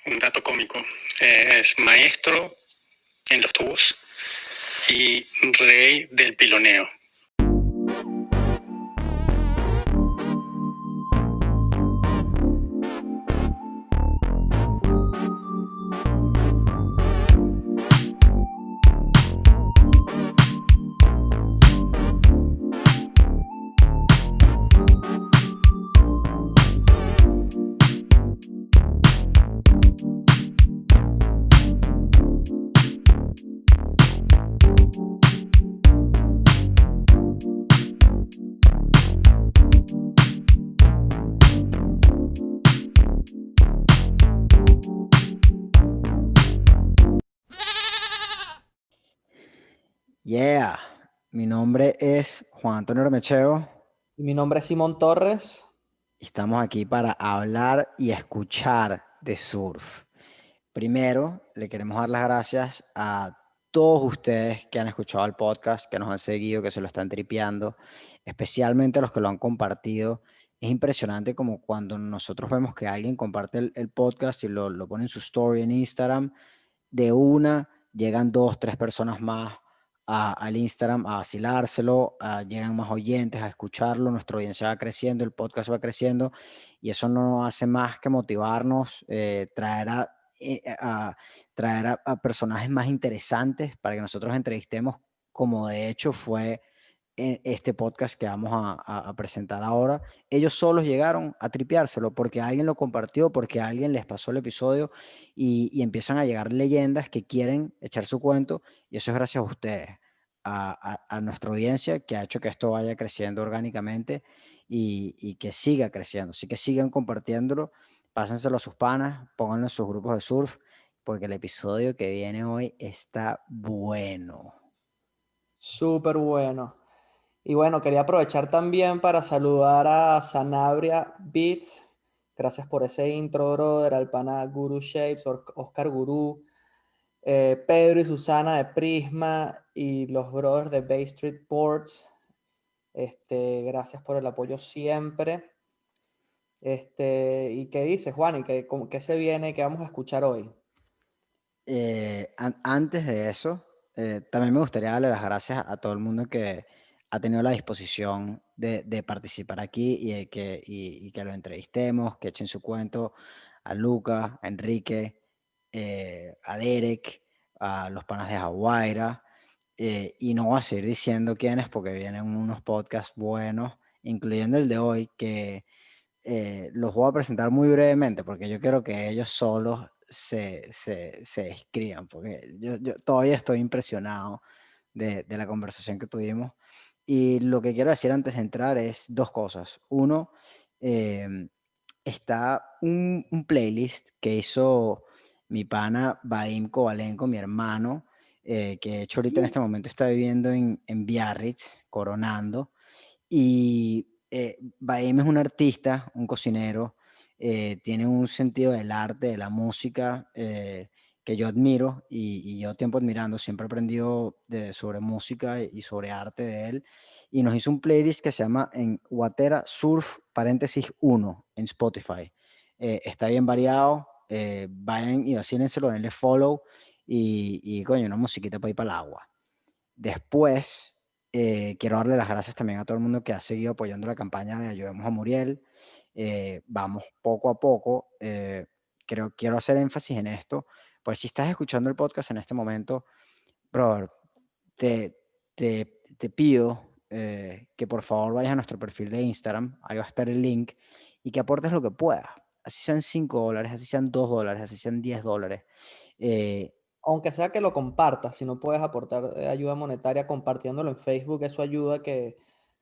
un dato cómico. Es maestro en los tubos y rey del piloneo. Yeah, mi nombre es Juan Antonio Remecheo Y mi nombre es Simón Torres. y estamos aquí para hablar y escuchar de surf. Primero, le queremos dar las gracias a todos ustedes que han escuchado el podcast, que nos han seguido, que se lo están tripeando, especialmente a los que lo han compartido. Es impresionante como cuando nosotros vemos que alguien comparte el podcast y lo pone en su story en Instagram, de una llegan 2, 3 personas más al Instagram a vacilárselo, llegan más oyentes a escucharlo, nuestra audiencia va creciendo, el podcast va creciendo y eso no hace más que motivarnos, traer a personajes más interesantes para que nosotros entrevistemos, como de hecho fue en este podcast que vamos a presentar ahora. Ellos solos llegaron a tripeárselo porque alguien lo compartió, porque alguien les pasó el episodio y empiezan a llegar leyendas que quieren echar su cuento y eso es gracias a ustedes, a nuestra audiencia que ha hecho que esto vaya creciendo orgánicamente y que siga creciendo. Así que sigan compartiéndolo, pásenselo a sus panas, pónganlo en sus grupos de surf porque el episodio que viene hoy está bueno. Súper bueno. Y bueno, quería aprovechar también para saludar a Sanabria Beats. Gracias por ese intro, brother. Al pana Guru Shapes, Oscar Guru, Pedro y Susana de Prisma y los brothers de Bay Street Ports. Gracias por el apoyo siempre. ¿Y qué dices, Juan? ¿Qué se viene? ¿Qué vamos a escuchar hoy? Antes de eso, también me gustaría darle las gracias a todo el mundo que ha tenido la disposición de participar aquí y que lo entrevistemos, que echen su cuento a Luca, a Enrique, a Derek, a los panas de Jaguaira, y no voy a seguir diciendo quiénes porque vienen unos podcasts buenos, incluyendo el de hoy, que los voy a presentar muy brevemente porque yo quiero que ellos solos se describan, porque yo todavía estoy impresionado de la conversación que tuvimos. Y lo que quiero decir antes de entrar es dos cosas. Uno, está un playlist que hizo mi pana Vadim Kovalenko, mi hermano, que de hecho ahorita en este momento está viviendo en Biarritz, coronando. Y Baim es un artista, un cocinero, tiene un sentido del arte, de la música, que yo admiro y yo tiempo admirando, siempre he aprendido sobre música y sobre arte de él. Y nos hizo un playlist que se llama en Guatera Surf paréntesis 1 en Spotify. Está bien variado, vayan y vacílenselo, denle follow y coño, una musiquita para ir para el agua. Después, quiero darle las gracias también a todo el mundo que ha seguido apoyando la campaña de Ayudemos a Muriel. Vamos poco a poco. Quiero hacer énfasis en esto. Pues si estás escuchando el podcast en este momento, brother, te, te pido que por favor vayas a nuestro perfil de Instagram, ahí va a estar el link, y que aportes lo que puedas. Así sean $5, así sean $2, así sean $10. Eh, Aunque sea que lo compartas, si no puedes aportar ayuda monetaria compartiéndolo en Facebook, eso ayuda a que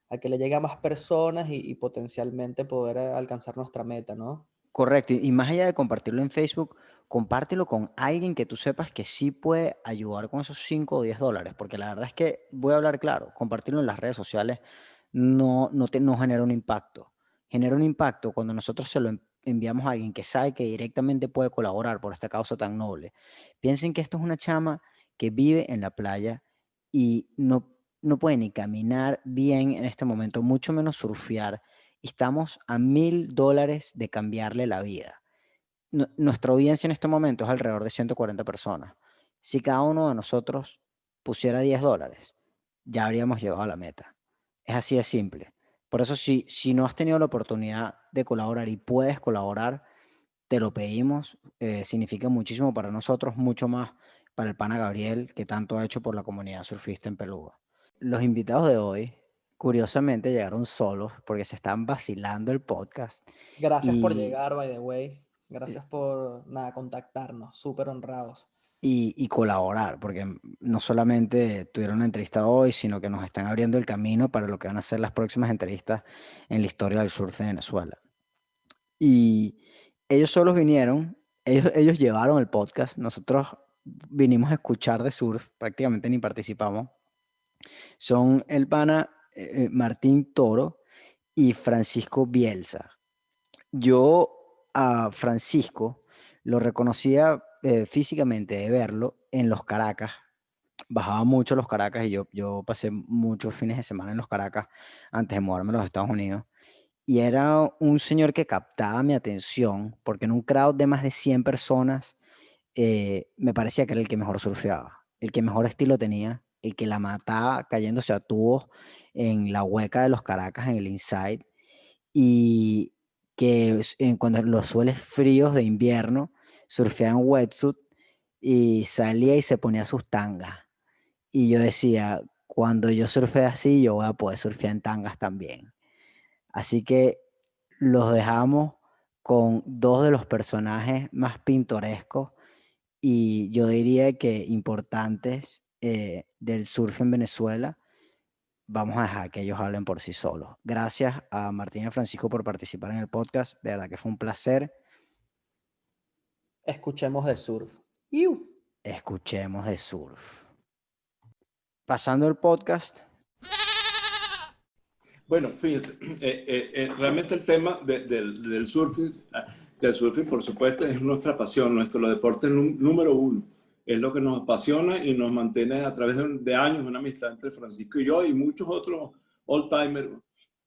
le llegue a más personas y potencialmente poder alcanzar nuestra meta, ¿no? Correcto, y más allá de compartirlo en Facebook, compártelo con alguien que tú sepas que sí puede ayudar con esos $5 o $10, porque la verdad es que, voy a hablar claro, compartirlo en las redes sociales no genera un impacto. Genera un impacto cuando nosotros se lo enviamos a alguien que sabe que directamente puede colaborar por esta causa tan noble. Piensen que esto es una chama que vive en la playa y no puede ni caminar bien en este momento, mucho menos surfear y estamos a $1000 de cambiarle la vida. nuestra audiencia en este momento es alrededor de 140 personas. Si cada uno de nosotros pusiera $10, ya habríamos llegado a la meta. Es así de simple. Por eso, si no has tenido la oportunidad de colaborar y puedes colaborar, te lo pedimos. Significa muchísimo para nosotros, mucho más para el pana Gabriel, que tanto ha hecho por la comunidad surfista en Peluga. Los invitados de hoy, curiosamente, llegaron solos porque se están vacilando el podcast. Gracias por Y llegar, by the way. Gracias por, nada, contactarnos. Súper honrados. y colaborar, porque no solamente tuvieron una entrevista hoy, sino que nos están abriendo el camino para lo que van a ser las próximas entrevistas en la historia del surf de Venezuela. Y ellos solos vinieron, ellos llevaron el podcast, nosotros vinimos a escuchar de surf, prácticamente ni participamos. Son el pana Martín Toro y Francisco Bielsa. Yo a Francisco lo reconocía físicamente de verlo en los Caracas. Bajaba mucho los Caracas y yo pasé muchos fines de semana en los Caracas antes de mudarme a los Estados Unidos. Y era un señor que captaba mi atención porque en un crowd de más de 100 personas me parecía que era el que mejor surfeaba, el que mejor estilo tenía, el que la mataba cayéndose a tubos en la hueca de los Caracas en el inside. Y que cuando los sueles fríos de invierno surfeaba en wetsuit y salía y se ponía sus tangas. Y yo decía, cuando yo surfee así, yo voy a poder surfear en tangas también. Así que los dejamos con dos de los personajes más pintorescos y yo diría que importantes del surf en Venezuela. Vamos a dejar que ellos hablen por sí solos. Gracias a Martín y Francisco por participar en el podcast. De verdad que fue un placer. Escuchemos de surf. ¡Iu! Escuchemos de surf. Pasando el podcast. Bueno, fíjate, realmente el tema del surfing, por supuesto, es nuestra pasión, nuestro deporte número uno. Es lo que nos apasiona y nos mantiene a través de años una amistad entre Francisco y yo y muchos otros old-timers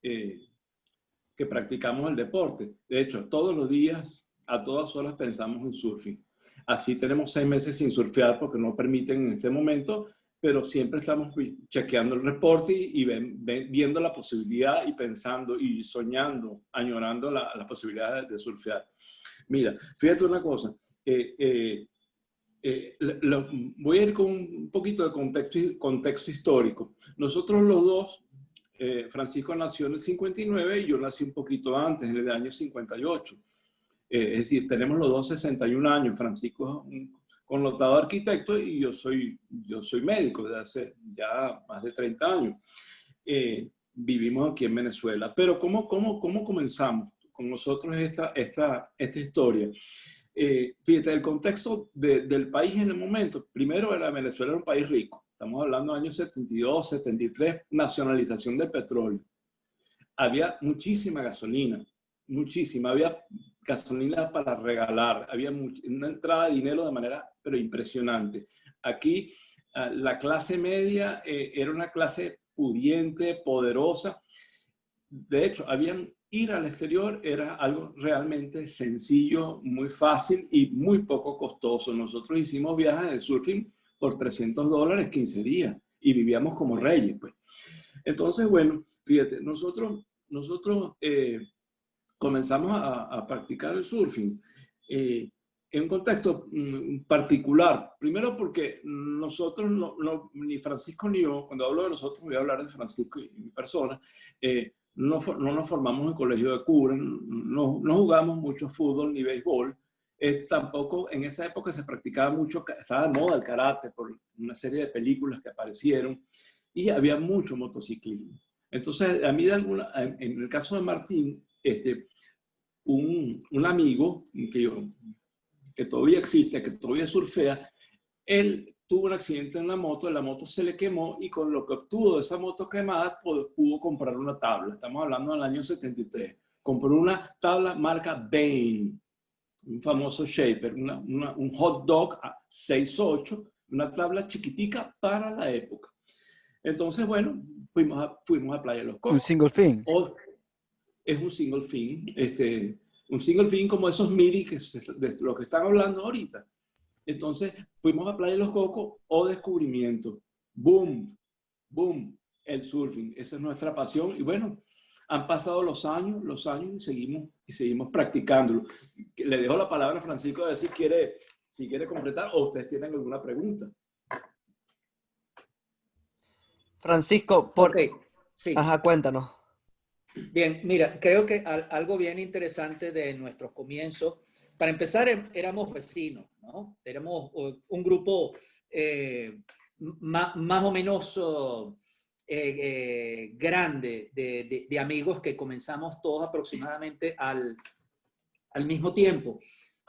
que practicamos el deporte. De hecho, todos los días, a todas horas, pensamos en surfing. Así tenemos 6 meses sin surfear porque no permiten en este momento, pero siempre estamos chequeando el reporte y viendo la posibilidad y pensando y soñando, añorando la posibilidad de surfear. Mira, fíjate una cosa, voy a ir con un poquito de contexto histórico. Nosotros los dos, Francisco nació en el 59 y yo nací un poquito antes, en el año 58. Es decir, tenemos los dos 61 años. Francisco es un connotado arquitecto y yo soy médico desde hace ya más de 30 años. Vivimos aquí en Venezuela. Pero ¿cómo comenzamos con nosotros esta historia? Fíjate, el contexto del país en el momento, primero Venezuela era un país rico. Estamos hablando de años 72, 73, nacionalización del petróleo. Había muchísima gasolina, muchísima. Había gasolina para regalar, había una entrada de dinero de manera pero impresionante. Aquí la clase media era una clase pudiente, poderosa. De hecho, ir al exterior era algo realmente sencillo, muy fácil y muy poco costoso. Nosotros hicimos viajes de surfing por $300, 15 días, y vivíamos como reyes, pues. Entonces, bueno, fíjate, nosotros comenzamos a practicar el surfing en un contexto particular. Primero porque nosotros, ni Francisco ni yo, cuando hablo de nosotros voy a hablar de Francisco y mi persona, no nos formamos en colegio de cura, no jugamos mucho fútbol ni béisbol. Tampoco en esa época se practicaba mucho, estaba de moda el karate por una serie de películas que aparecieron y había mucho motociclismo. Entonces, a mí en el caso de Martín, un amigo que todavía existe, que todavía surfea, él tuvo un accidente en la moto se le quemó y con lo que obtuvo de esa moto quemada pudo comprar una tabla. Estamos hablando del año 73. Compró una tabla marca Bain, un famoso shaper, un hot dog a 6'8", una tabla chiquitica para la época. Entonces, bueno, fuimos a Playa de los Cocos. Un single fin. Es un single fin. Un single fin como esos MIDI de lo que están hablando ahorita. Entonces, fuimos a Playa de los Cocos o descubrimiento. Boom, boom, el surfing. Esa es nuestra pasión. Y bueno, han pasado los años y seguimos practicándolo. Le dejo la palabra a Francisco a ver si quiere completar o ustedes tienen alguna pregunta. Francisco, Ok, sí. Ajá, cuéntanos. Bien, mira, creo que algo bien interesante de nuestros comienzos, para empezar, éramos vecinos, ¿no? Éramos un grupo más o menos grande de amigos que comenzamos todos aproximadamente al mismo tiempo.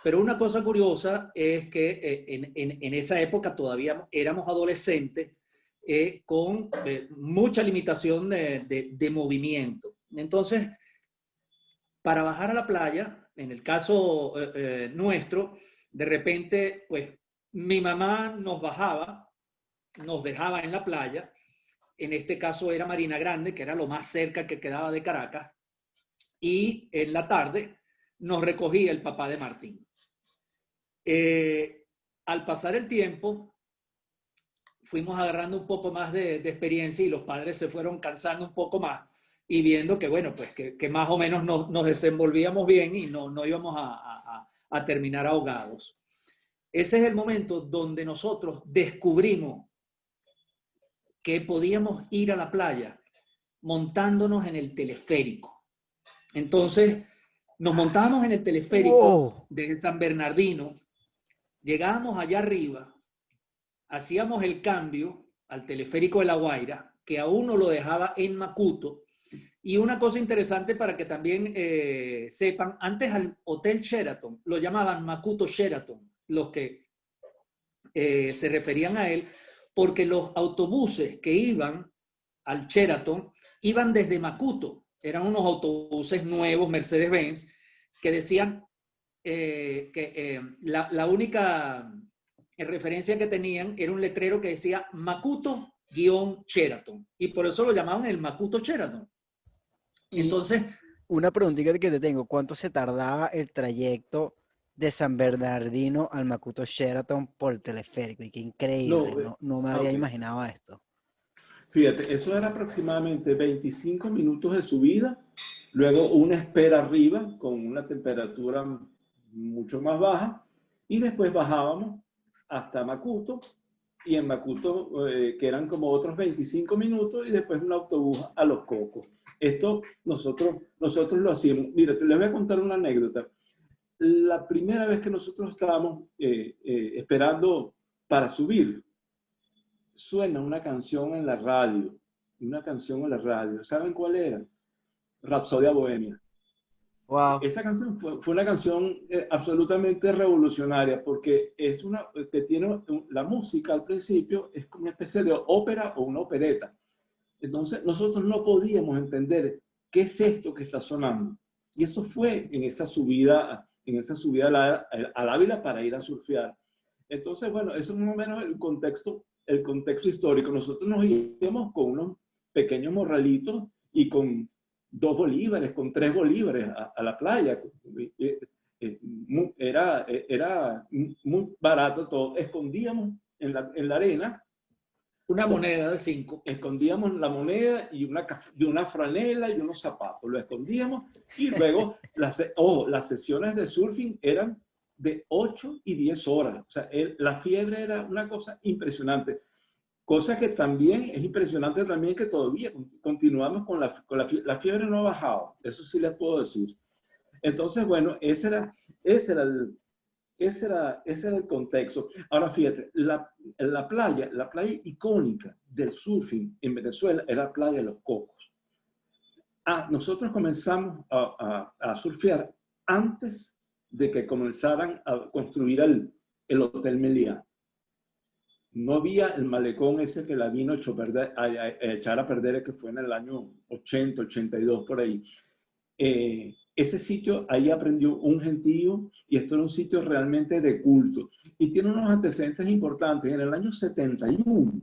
Pero una cosa curiosa es que en esa época todavía éramos adolescentes con mucha limitación de movimiento. Entonces, para bajar a la playa, en el caso nuestro, de repente, pues mi mamá nos bajaba, nos dejaba en la playa. En este caso era Marina Grande, que era lo más cerca que quedaba de Caracas. Y en la tarde nos recogía el papá de Martín. Al pasar el tiempo, fuimos agarrando un poco más de experiencia y los padres se fueron cansando un poco más y viendo que, bueno, pues que más o menos nos desenvolvíamos bien y no íbamos a terminar ahogados. Ese es el momento donde nosotros descubrimos que podíamos ir a la playa montándonos en el teleférico. Entonces, nos montábamos en el teleférico desde San Bernardino, llegábamos allá arriba, hacíamos el cambio al teleférico de La Guaira, que a uno lo dejaba en Macuto. Y una cosa interesante para que también sepan, antes al Hotel Sheraton lo llamaban Macuto Sheraton, los que se referían a él, porque los autobuses que iban al Sheraton iban desde Macuto. Eran unos autobuses nuevos, Mercedes-Benz, que decían que la única referencia que tenían era un letrero que decía Macuto-Sheraton. Y por eso lo llamaban el Macuto Sheraton. Entonces, una preguntita que te tengo, ¿cuánto se tardaba el trayecto de San Bernardino al Macuto Sheraton por teleférico? Y qué increíble, no me había imaginado esto. Fíjate, eso era aproximadamente 25 minutos de subida, luego una espera arriba con una temperatura mucho más baja y después bajábamos hasta Macuto y en Macuto, que eran como otros 25 minutos y después un autobús a Los Cocos. Esto nosotros lo hacíamos. Mira, les voy a contar una anécdota. La primera vez que nosotros estábamos esperando para subir, suena una canción en la radio. ¿Saben cuál era? Rapsodia Bohemia. Wow. Esa canción fue una canción absolutamente revolucionaria porque es que tiene la música al principio es como una especie de ópera o una opereta. Entonces nosotros no podíamos entender qué es esto que está sonando. Y eso fue en esa subida al Ávila para ir a surfear. Entonces, bueno, eso es más o menos el contexto histórico. Nosotros nos íbamos con unos pequeños morralitos y con 2 bolívares, con 3 bolívares a la playa. Era muy barato todo. Escondíamos en la arena una moneda de 5. Escondíamos la moneda y una franela y unos zapatos. Lo escondíamos y luego las sesiones de surfing eran de 8 y 10 horas. O sea, la fiebre era una cosa impresionante. Cosa que también es impresionante también que todavía continuamos con la fiebre no ha bajado. Eso sí les puedo decir. Entonces, bueno, ese era el contexto. Ahora, fíjate, la playa icónica del surfing en Venezuela era la playa de Los Cocos. Nosotros comenzamos a surfear antes de que comenzaran a construir el Hotel Meliá. No había el malecón ese que la vino a echar a perder, que fue en el año 80, 82, por ahí. Ese sitio, ahí aprendió un gentío y esto era un sitio realmente de culto. Y tiene unos antecedentes importantes. En el año 71,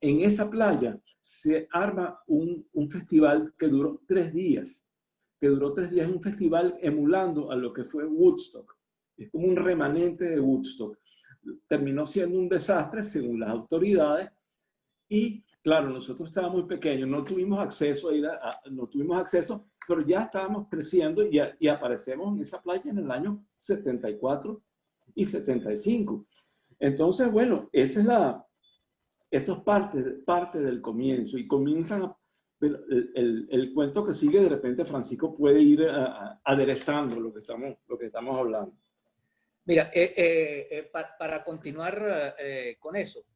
en esa playa se arma un festival que duró 3 días. que duró 3 días en un festival emulando a lo que fue Woodstock. Es como un remanente de Woodstock. Terminó siendo un desastre según las autoridades y, claro, nosotros estábamos muy pequeños, no tuvimos acceso no tuvimos acceso, pero ya estábamos creciendo y aparecemos en esa playa en el año 74 y 75. Entonces, bueno, esto es parte del comienzo y comienzan el cuento que sigue. De repente Francisco puede ir aderezando lo que estamos hablando. Mira, para continuar con eso,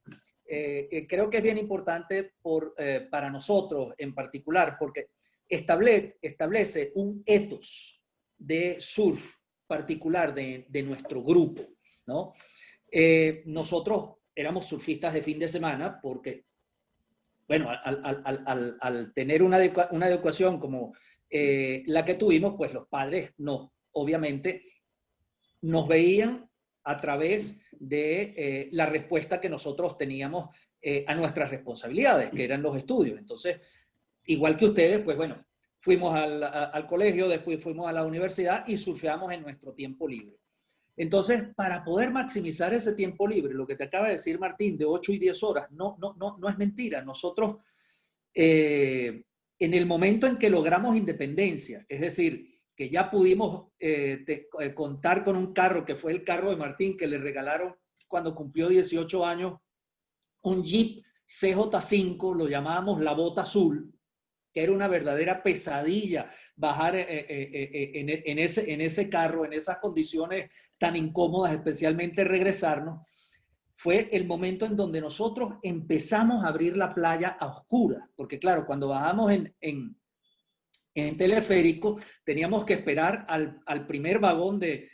creo que es bien importante para nosotros en particular, porque establece un ethos de surf particular de nuestro grupo, ¿no? Nosotros éramos surfistas de fin de semana porque, bueno, al tener una educación como la que tuvimos, pues los padres obviamente nos veían a través de la respuesta que nosotros teníamos a nuestras responsabilidades, que eran los estudios. Entonces, igual que ustedes, pues bueno, fuimos al colegio, después fuimos a la universidad y surfeamos en nuestro tiempo libre. Entonces, para poder maximizar ese tiempo libre, lo que te acaba de decir Martín, de 8 y 10 horas, no es mentira. Nosotros, en el momento en que logramos independencia, es decir, que ya pudimos contar con un carro, que fue el carro de Martín, que le regalaron cuando cumplió 18 años, un Jeep CJ5, lo llamábamos la bota azul, que era una verdadera pesadilla bajar en ese carro, en esas condiciones tan incómodas, especialmente regresarnos. Fue el momento en donde nosotros empezamos a abrir la playa a oscuras, porque claro, cuando bajamos en teleférico, teníamos que esperar al primer vagón del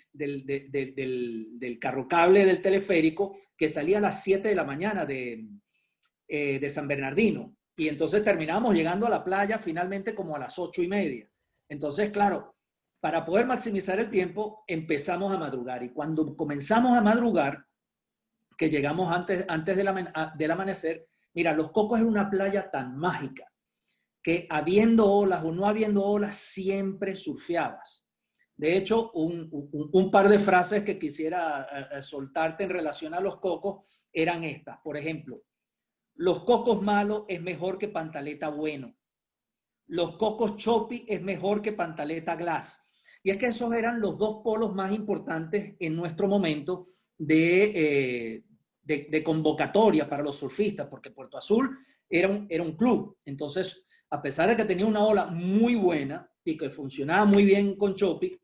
carrocable del teleférico, que salía a las 7 de la mañana de San Bernardino. Y entonces terminábamos llegando a la playa finalmente como a las 8:30. Entonces, claro, para poder maximizar el tiempo, empezamos a madrugar. Y cuando comenzamos a madrugar, que llegamos antes del amanecer, mira, Los Cocos es una playa tan mágica que habiendo olas o no habiendo olas, siempre surfeabas. De hecho, un par de frases que quisiera soltarte en relación a Los Cocos eran estas. Por ejemplo, Los Cocos malo es mejor que Pantaleta bueno. Los Cocos choppy es mejor que Pantaleta glass. Y es que esos eran los dos polos más importantes en nuestro momento de convocatoria para los surfistas, porque Puerto Azul era un club. Entonces, a pesar de que tenía una ola muy buena y que funcionaba muy bien con choppy,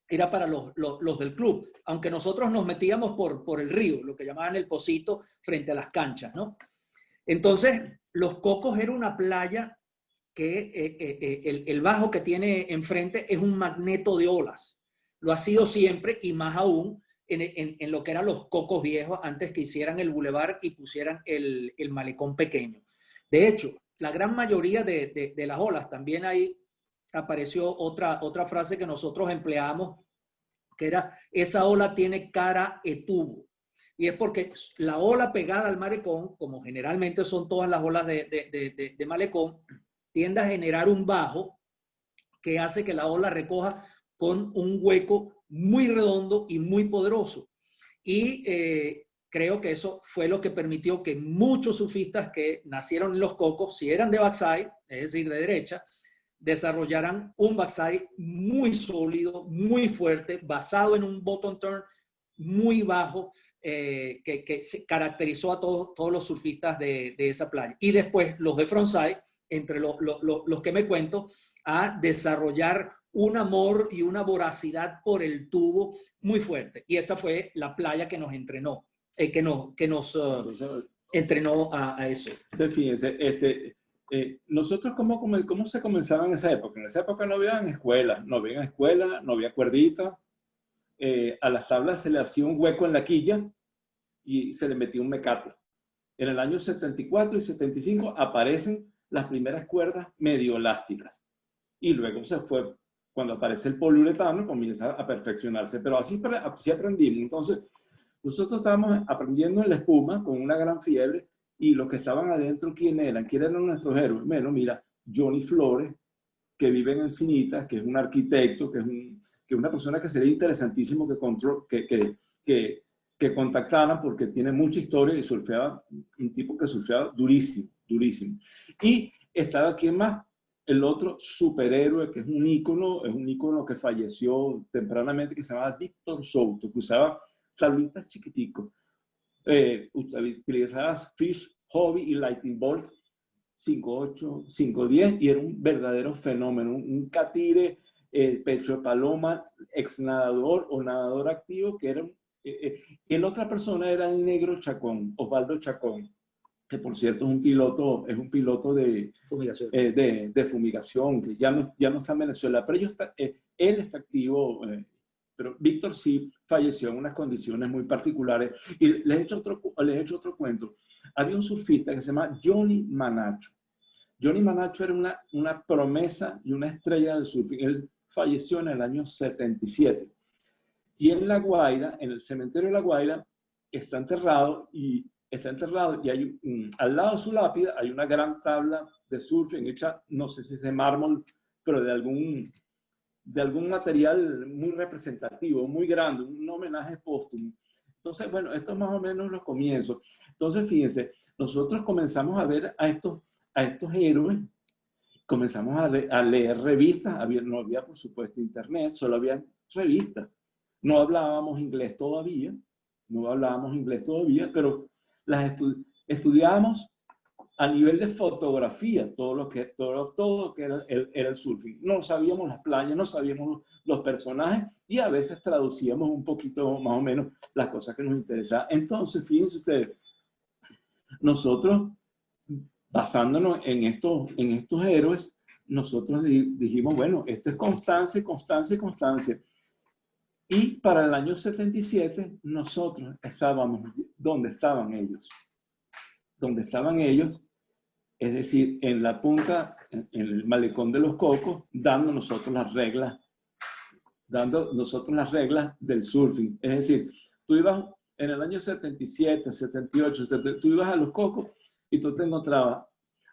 era para los del club, aunque nosotros nos metíamos por el río, lo que llamaban el pocito, frente a las canchas, ¿no? Entonces, Los Cocos era una playa que el bajo que tiene enfrente es un magneto de olas. Lo ha sido siempre y más aún en lo que eran Los Cocos viejos antes que hicieran el bulevar y pusieran el malecón pequeño. De hecho, la gran mayoría de las olas, también ahí apareció otra frase que nosotros empleamos, que era: esa ola tiene cara de tubo. Y es porque la ola pegada al malecón, como generalmente son todas las olas de malecón, tiende a generar un bajo que hace que la ola recoja con un hueco muy redondo y muy poderoso. Y creo que eso fue lo que permitió que muchos surfistas que nacieron en Los Cocos, si eran de backside, es decir, de derecha, desarrollaran un backside muy sólido, muy fuerte, basado en un bottom turn muy bajo, que se caracterizó a todos los surfistas de esa playa. Y después los de frontside, entre los que me cuento, a desarrollar un amor y una voracidad por el tubo muy fuerte. Y esa fue la playa que nos entrenó, que nos entrenó a eso. Fíjense, nosotros, ¿cómo se comenzaba en esa época? En esa época no había escuelas, no había cuerdita. A las tablas se le hacía un hueco en la quilla y se le metía un mecate. En el año 74 y 75 aparecen las primeras cuerdas medio elásticas. Y luego cuando aparece el poliuretano, comienza a perfeccionarse. Pero así aprendimos. Entonces, nosotros estábamos aprendiendo en la espuma con una gran fiebre, y los que estaban adentro, ¿quiénes eran? ¿Quiénes eran nuestros héroes? Bueno, mira, Johnny Flores, que vive en Encinitas, que es un arquitecto, que es una persona que sería interesantísimo que contactaran porque tiene mucha historia y surfeaba, un tipo que surfeaba durísimo, durísimo. Y estaba aquí más, el otro superhéroe que es un ícono que falleció tempranamente, que se llamaba Víctor Souto, que usaba tablitas chiquiticos, utilizaba Fish, Hobby y Lightning Bolt 5.8, 5.10 y era un verdadero fenómeno, un catire, pecho de paloma, ex nadador o nadador activo, que era y la otra persona era el negro Chacón, Osvaldo Chacón, que por cierto es un piloto de Fumigación. De fumigación, que ya no está en Venezuela, pero él está activo, pero Víctor sí falleció en unas condiciones muy particulares. Y les he hecho otro cuento. Había un surfista que se llama Johnny Manacho. Johnny Manacho era una promesa y una estrella del surfing. Él falleció en el año 77. Y en La Guaira, en el cementerio de La Guaira, está enterrado y hay al lado de su lápida hay una gran tabla de surfing hecha, no sé si es de mármol, pero de algún material muy representativo, muy grande, un homenaje póstumo. Entonces, bueno, esto es más o menos los comienzos. Entonces, fíjense, nosotros comenzamos a ver a estos héroes, comenzamos a leer revistas, no había por supuesto internet, solo había revistas. No hablábamos inglés todavía, pero las estudiábamos a nivel de fotografía, todo lo que era el surfing. No sabíamos las playas, no sabíamos los personajes y a veces traducíamos un poquito más o menos las cosas que nos interesaban. Entonces, fíjense ustedes, nosotros, basándonos en estos héroes, nosotros dijimos, bueno, esto es constancia, constancia, constancia. Y para el año 77, nosotros estábamos donde estaban ellos. Donde estaban ellos, es decir, en la punta, en el malecón de los Cocos, dando nosotros las reglas del surfing. Es decir, tú ibas en el año 77, 78, tú ibas a los Cocos y tú te encontrabas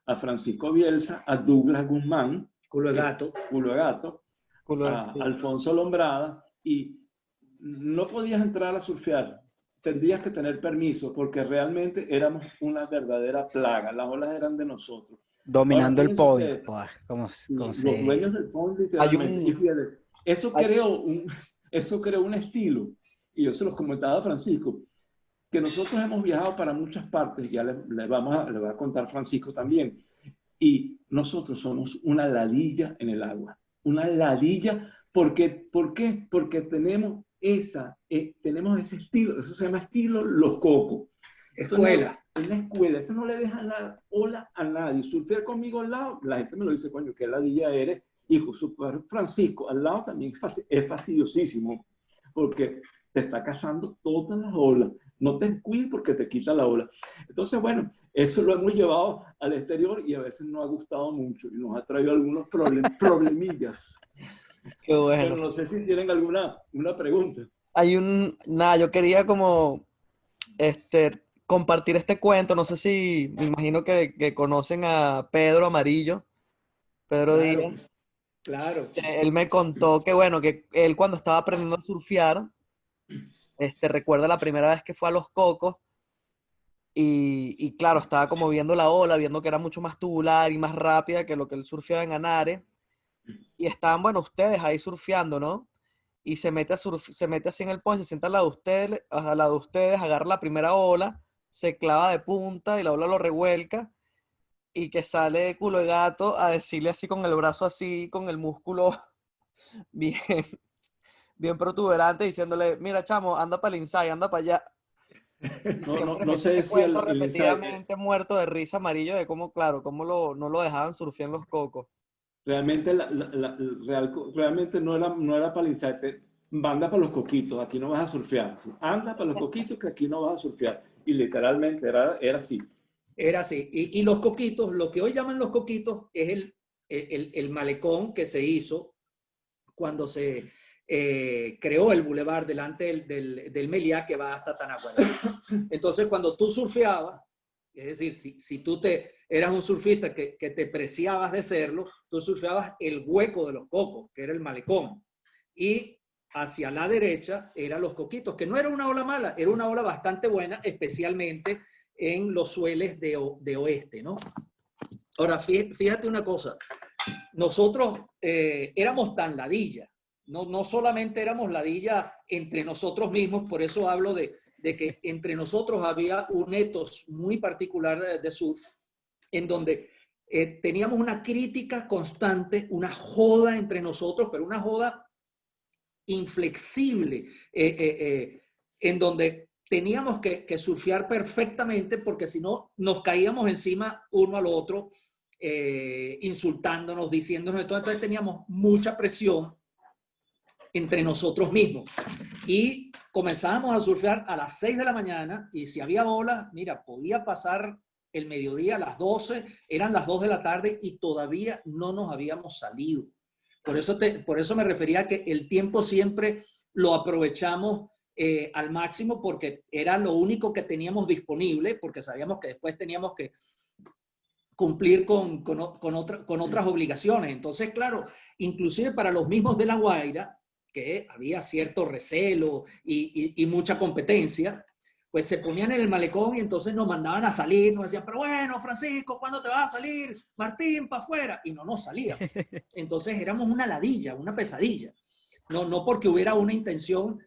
a Francisco Bielsa, a Douglas Guzmán, Culo de Gato, a Alfonso Lombrada, y no podías entrar a surfear, tendrías que tener permiso porque realmente éramos una verdadera plaga, las olas eran de nosotros. Dominando ahora, el point, ustedes, pues, los dueños del point literalmente. Y fíjate, eso creó un estilo, y yo se los comentaba a Francisco, que nosotros hemos viajado para muchas partes, ya le va a contar Francisco también, y nosotros somos una ladilla en el agua, una ladilla. ¿Por qué? Porque tenemos ese estilo, eso se llama estilo Los Cocos. escuela. Es la escuela, eso no le deja la ola a nadie. Surfear conmigo al lado, la gente me lo dice, coño, qué ladilla eres. Y Francisco al lado también es fastidiosísimo, porque te está cazando todas las olas. No te descuides porque te quita la ola. Entonces, bueno, eso lo hemos llevado al exterior y a veces nos ha gustado mucho y nos ha traído algunos problemillas. Qué bueno. Pero no sé si tienen una pregunta. Yo quería como compartir este cuento. No sé si, me imagino que conocen a Pedro Amarillo, Pedro Díaz. Claro. Él me contó que, bueno, que él cuando estaba aprendiendo a surfear, recuerda la primera vez que fue a Los Cocos y claro, estaba como viendo la ola, viendo que era mucho más tubular y más rápida que lo que él surfeaba en Anares. Y estaban, bueno, ustedes ahí surfeando, ¿no? Y se mete así en el point, se sienta al lado de ustedes, agarra la primera ola, se clava de punta y la ola lo revuelca y que sale de Culo de Gato a decirle así con el brazo así, con el músculo bien, bien protuberante, diciéndole, mira, chamo, anda para el inside, anda para allá. No sé si repetidamente muerto de risa Amarillo de cómo, claro, cómo no lo dejaban surfear en Los Cocos. Realmente, realmente no era para el insight. Anda para los coquitos, aquí no vas a surfear. Anda para los coquitos que aquí no vas a surfear. Y literalmente era así. Era así. Y los coquitos, lo que hoy llaman los coquitos, es el malecón que se hizo cuando se creó el bulevar delante del Meliá que va hasta Tanaguará. Entonces, cuando tú surfeabas, es decir, si tú eras un surfista que te preciabas de serlo, tú surfeabas el hueco de los cocos, que era el malecón. Y hacia la derecha eran los coquitos, que no era una ola mala, era una ola bastante buena, especialmente en los sueles de oeste, ¿no? Ahora, fíjate una cosa. Nosotros éramos tan ladilla. No solamente éramos ladilla entre nosotros mismos, por eso hablo de que entre nosotros había un ethos muy particular de surf, en donde teníamos una crítica constante, una joda entre nosotros, pero una joda inflexible, en donde teníamos que surfear perfectamente, porque si no nos caíamos encima uno al otro, insultándonos, diciéndonos de todo. Entonces teníamos mucha presión entre nosotros mismos y comenzábamos a surfear a las 6 de la mañana, y si había olas, mira, podía pasar el mediodía a las 12, eran las 2 de la tarde y todavía no nos habíamos salido. Por eso me refería a que el tiempo siempre lo aprovechamos al máximo, porque era lo único que teníamos disponible, porque sabíamos que después teníamos que cumplir con otras obligaciones. Entonces, claro, inclusive para los mismos de La Guaira, que había cierto recelo y mucha competencia, pues se ponían en el malecón y entonces nos mandaban a salir, nos decían, pero bueno, Francisco, ¿cuándo te vas a salir? Martín, para afuera. Y no nos salíamos. Entonces éramos una ladilla, una pesadilla. No porque hubiera una intención,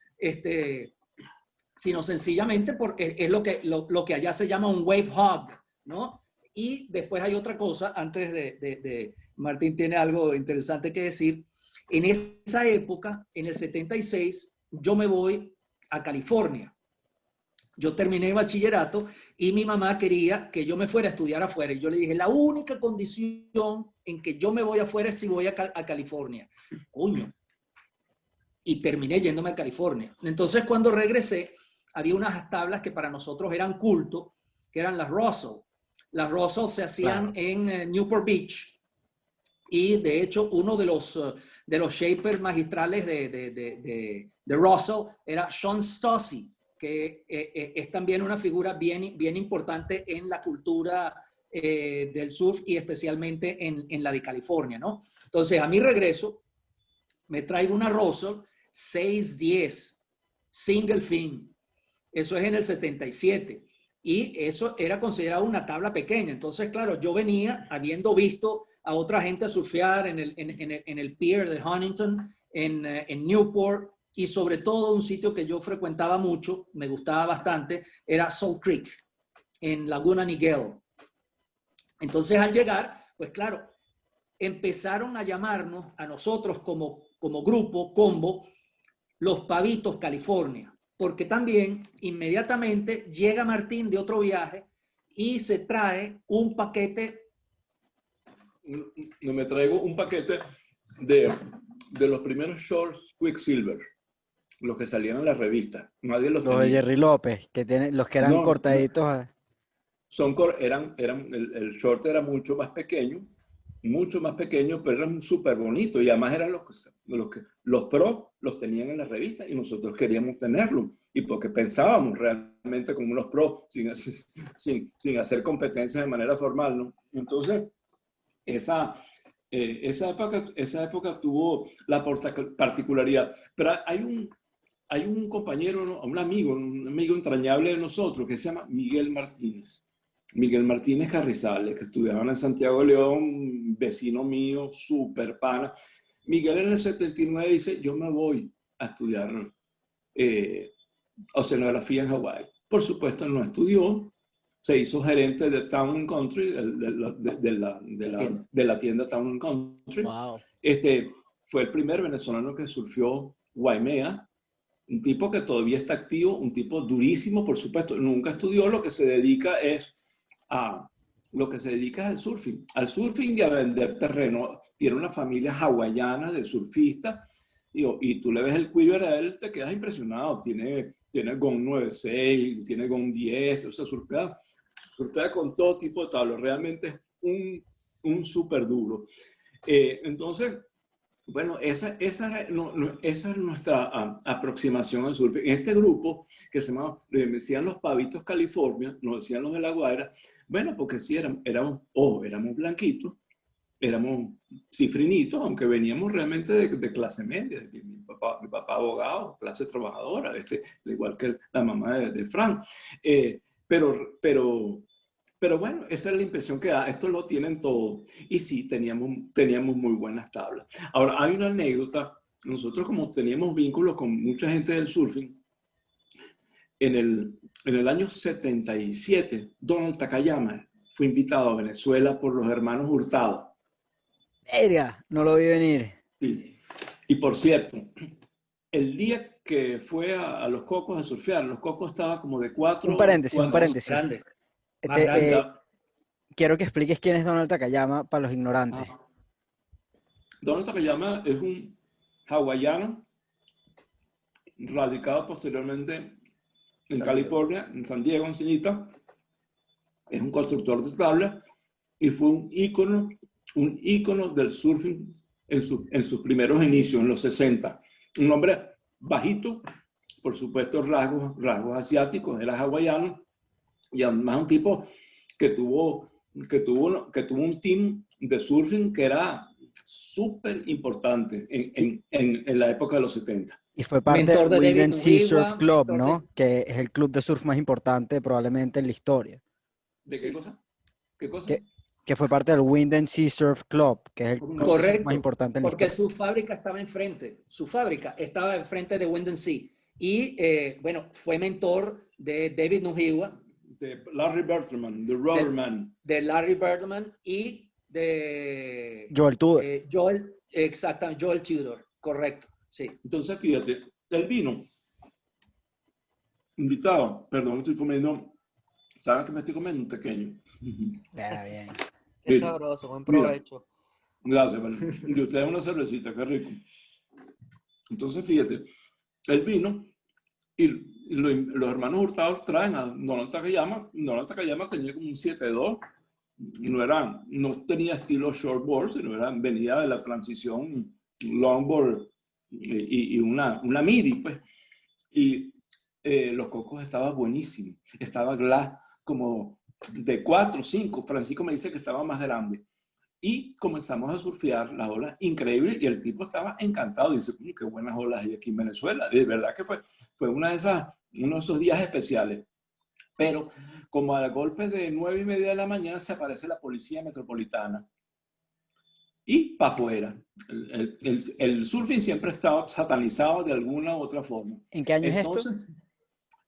sino sencillamente porque es lo que allá se llama un wave hog, ¿no? Y después hay otra cosa, antes de Martín tiene algo interesante que decir. En esa época, en el 76, yo me voy a California. Yo terminé bachillerato y mi mamá quería que yo me fuera a estudiar afuera. Y yo le dije, la única condición en que yo me voy afuera es si voy a California. Coño. Y terminé yéndome a California. Entonces, cuando regresé, había unas tablas que para nosotros eran culto, que eran las Russell. Las Russell se hacían en Newport Beach. Y de hecho, uno de los shapers magistrales de Russell era Sean Stossy, que es también una figura bien importante en la cultura del surf y especialmente en la de California, ¿no? Entonces, a mi regreso, me traigo una Russell 610, single fin. Eso es en el 77. Y eso era considerado una tabla pequeña. Entonces, claro, yo venía habiendo visto a otra gente surfear en el pier de Huntington, en Newport, y sobre todo un sitio que yo frecuentaba mucho, me gustaba bastante, era Salt Creek, en Laguna Niguel. Entonces, al llegar, pues claro, empezaron a llamarnos a nosotros como grupo, combo, los Pavitos California, porque también inmediatamente llega Martín de otro viaje y se trae un paquete. No, me traigo un paquete de los primeros shorts Quicksilver, los que salían en la revista. Nadie los tenía. De Jerry López, los que eran cortaditos. El short era mucho más pequeño, pero eran súper bonitos, y además eran los pros los tenían en la revista y nosotros queríamos tenerlo, y porque pensábamos realmente como unos pros sin hacer competencias de manera formal, ¿no? Entonces, esa época tuvo la particularidad. Pero hay un compañero, ¿no? un amigo entrañable de nosotros que se llama Miguel Martínez. Miguel Martínez Carrizales, que estudiaba en Santiago de León, vecino mío, súper pana. Miguel en el 79 dice, yo me voy a estudiar oceanografía en Hawái. Por supuesto, no estudió, se hizo gerente de Town & Country, de la tienda Town & Country. Wow. Fue el primer venezolano que surfió Waimea, un tipo que todavía está activo, un tipo durísimo, por supuesto. Nunca estudió, lo que se dedica es al surfing y a vender terreno. Tiene una familia hawaiana de surfistas y tú le ves el quiver a él, te quedas impresionado. Tiene GON 9.6, tiene GON 10, o sea, surfea con todo tipo de tablas. Realmente es un súper duro. Entonces, bueno, esa es nuestra aproximación al surf. En este grupo, que se llamaba, le decían los Pavitos California, nos decían los de La Guaira, bueno, porque sí éramos blanquitos, éramos cifrinitos, aunque veníamos realmente de clase media. Mi papá abogado, clase trabajadora, igual que la mamá de Frank. Pero bueno, esa es la impresión que da. Esto lo tienen todo. Y sí, teníamos muy buenas tablas. Ahora, hay una anécdota. Nosotros, como teníamos vínculos con mucha gente del surfing, en el año 77, Donald Takayama fue invitado a Venezuela por los hermanos Hurtado. Verga, no lo vi venir. Sí. Y por cierto, el día que fue a Los Cocos a surfear, Los Cocos estaba como de cuatro... Un paréntesis. Grande. Más Te- grande. Quiero que expliques quién es Donald Takayama para los ignorantes. Donald Takayama es un hawaiano radicado posteriormente en California, en San Diego, en Ceñita. Es un constructor de tablas y fue un ícono del surfing en sus primeros inicios, en los 60. Un hombre bajito, por supuesto rasgos asiáticos, era hawaiano, y además un tipo que tuvo un team de surfing que era súper importante en la época de los 70. Y fue parte Mentor del de Wind David and Sea Nujiwa, Surf Club, mentor ¿no? Que es el club de surf más importante probablemente en la historia. ¿De qué cosa? ¿Qué cosa? Que fue parte del Wind and Sea Surf Club, que es el ¿Cómo club no? de surf Correcto, más importante en la porque historia. su fábrica estaba enfrente. Su fábrica estaba enfrente de Wind and Sea. Y, bueno, fue mentor de David Nujiwa, De Larry Bertman, de Rubberman. de Larry Birdman y de Joel Tudor. exactamente, Joel Tudor, correcto, sí. Entonces, fíjate, él vino invitado, perdón, estoy comiendo, ¿saben que me estoy comiendo? Un pequeño. Ya, bien. Qué Mira, sabroso, buen mira. provecho. Gracias, vale. Y usted una cervecita, qué rico. Entonces, fíjate, él vino y los hermanos Hurtado traen a Donald Takayama. Donald Takayama tenía como un 7'2". No tenía estilo shortboard, sino venía de la transición longboard y una midi, pues. Y Los Cocos estaba buenísimo. Estaba glass como de 4 o 5. Francisco me dice que estaba más grande. Y comenzamos a surfear las olas increíbles y el tipo estaba encantado. Dice, qué buenas olas hay aquí en Venezuela. De verdad que fue uno de esos días especiales. Pero como a golpes de 9:30 de la mañana se aparece la policía metropolitana. Y para afuera. El surfing siempre estaba satanizado de alguna u otra forma. ¿En qué año es esto? Entonces,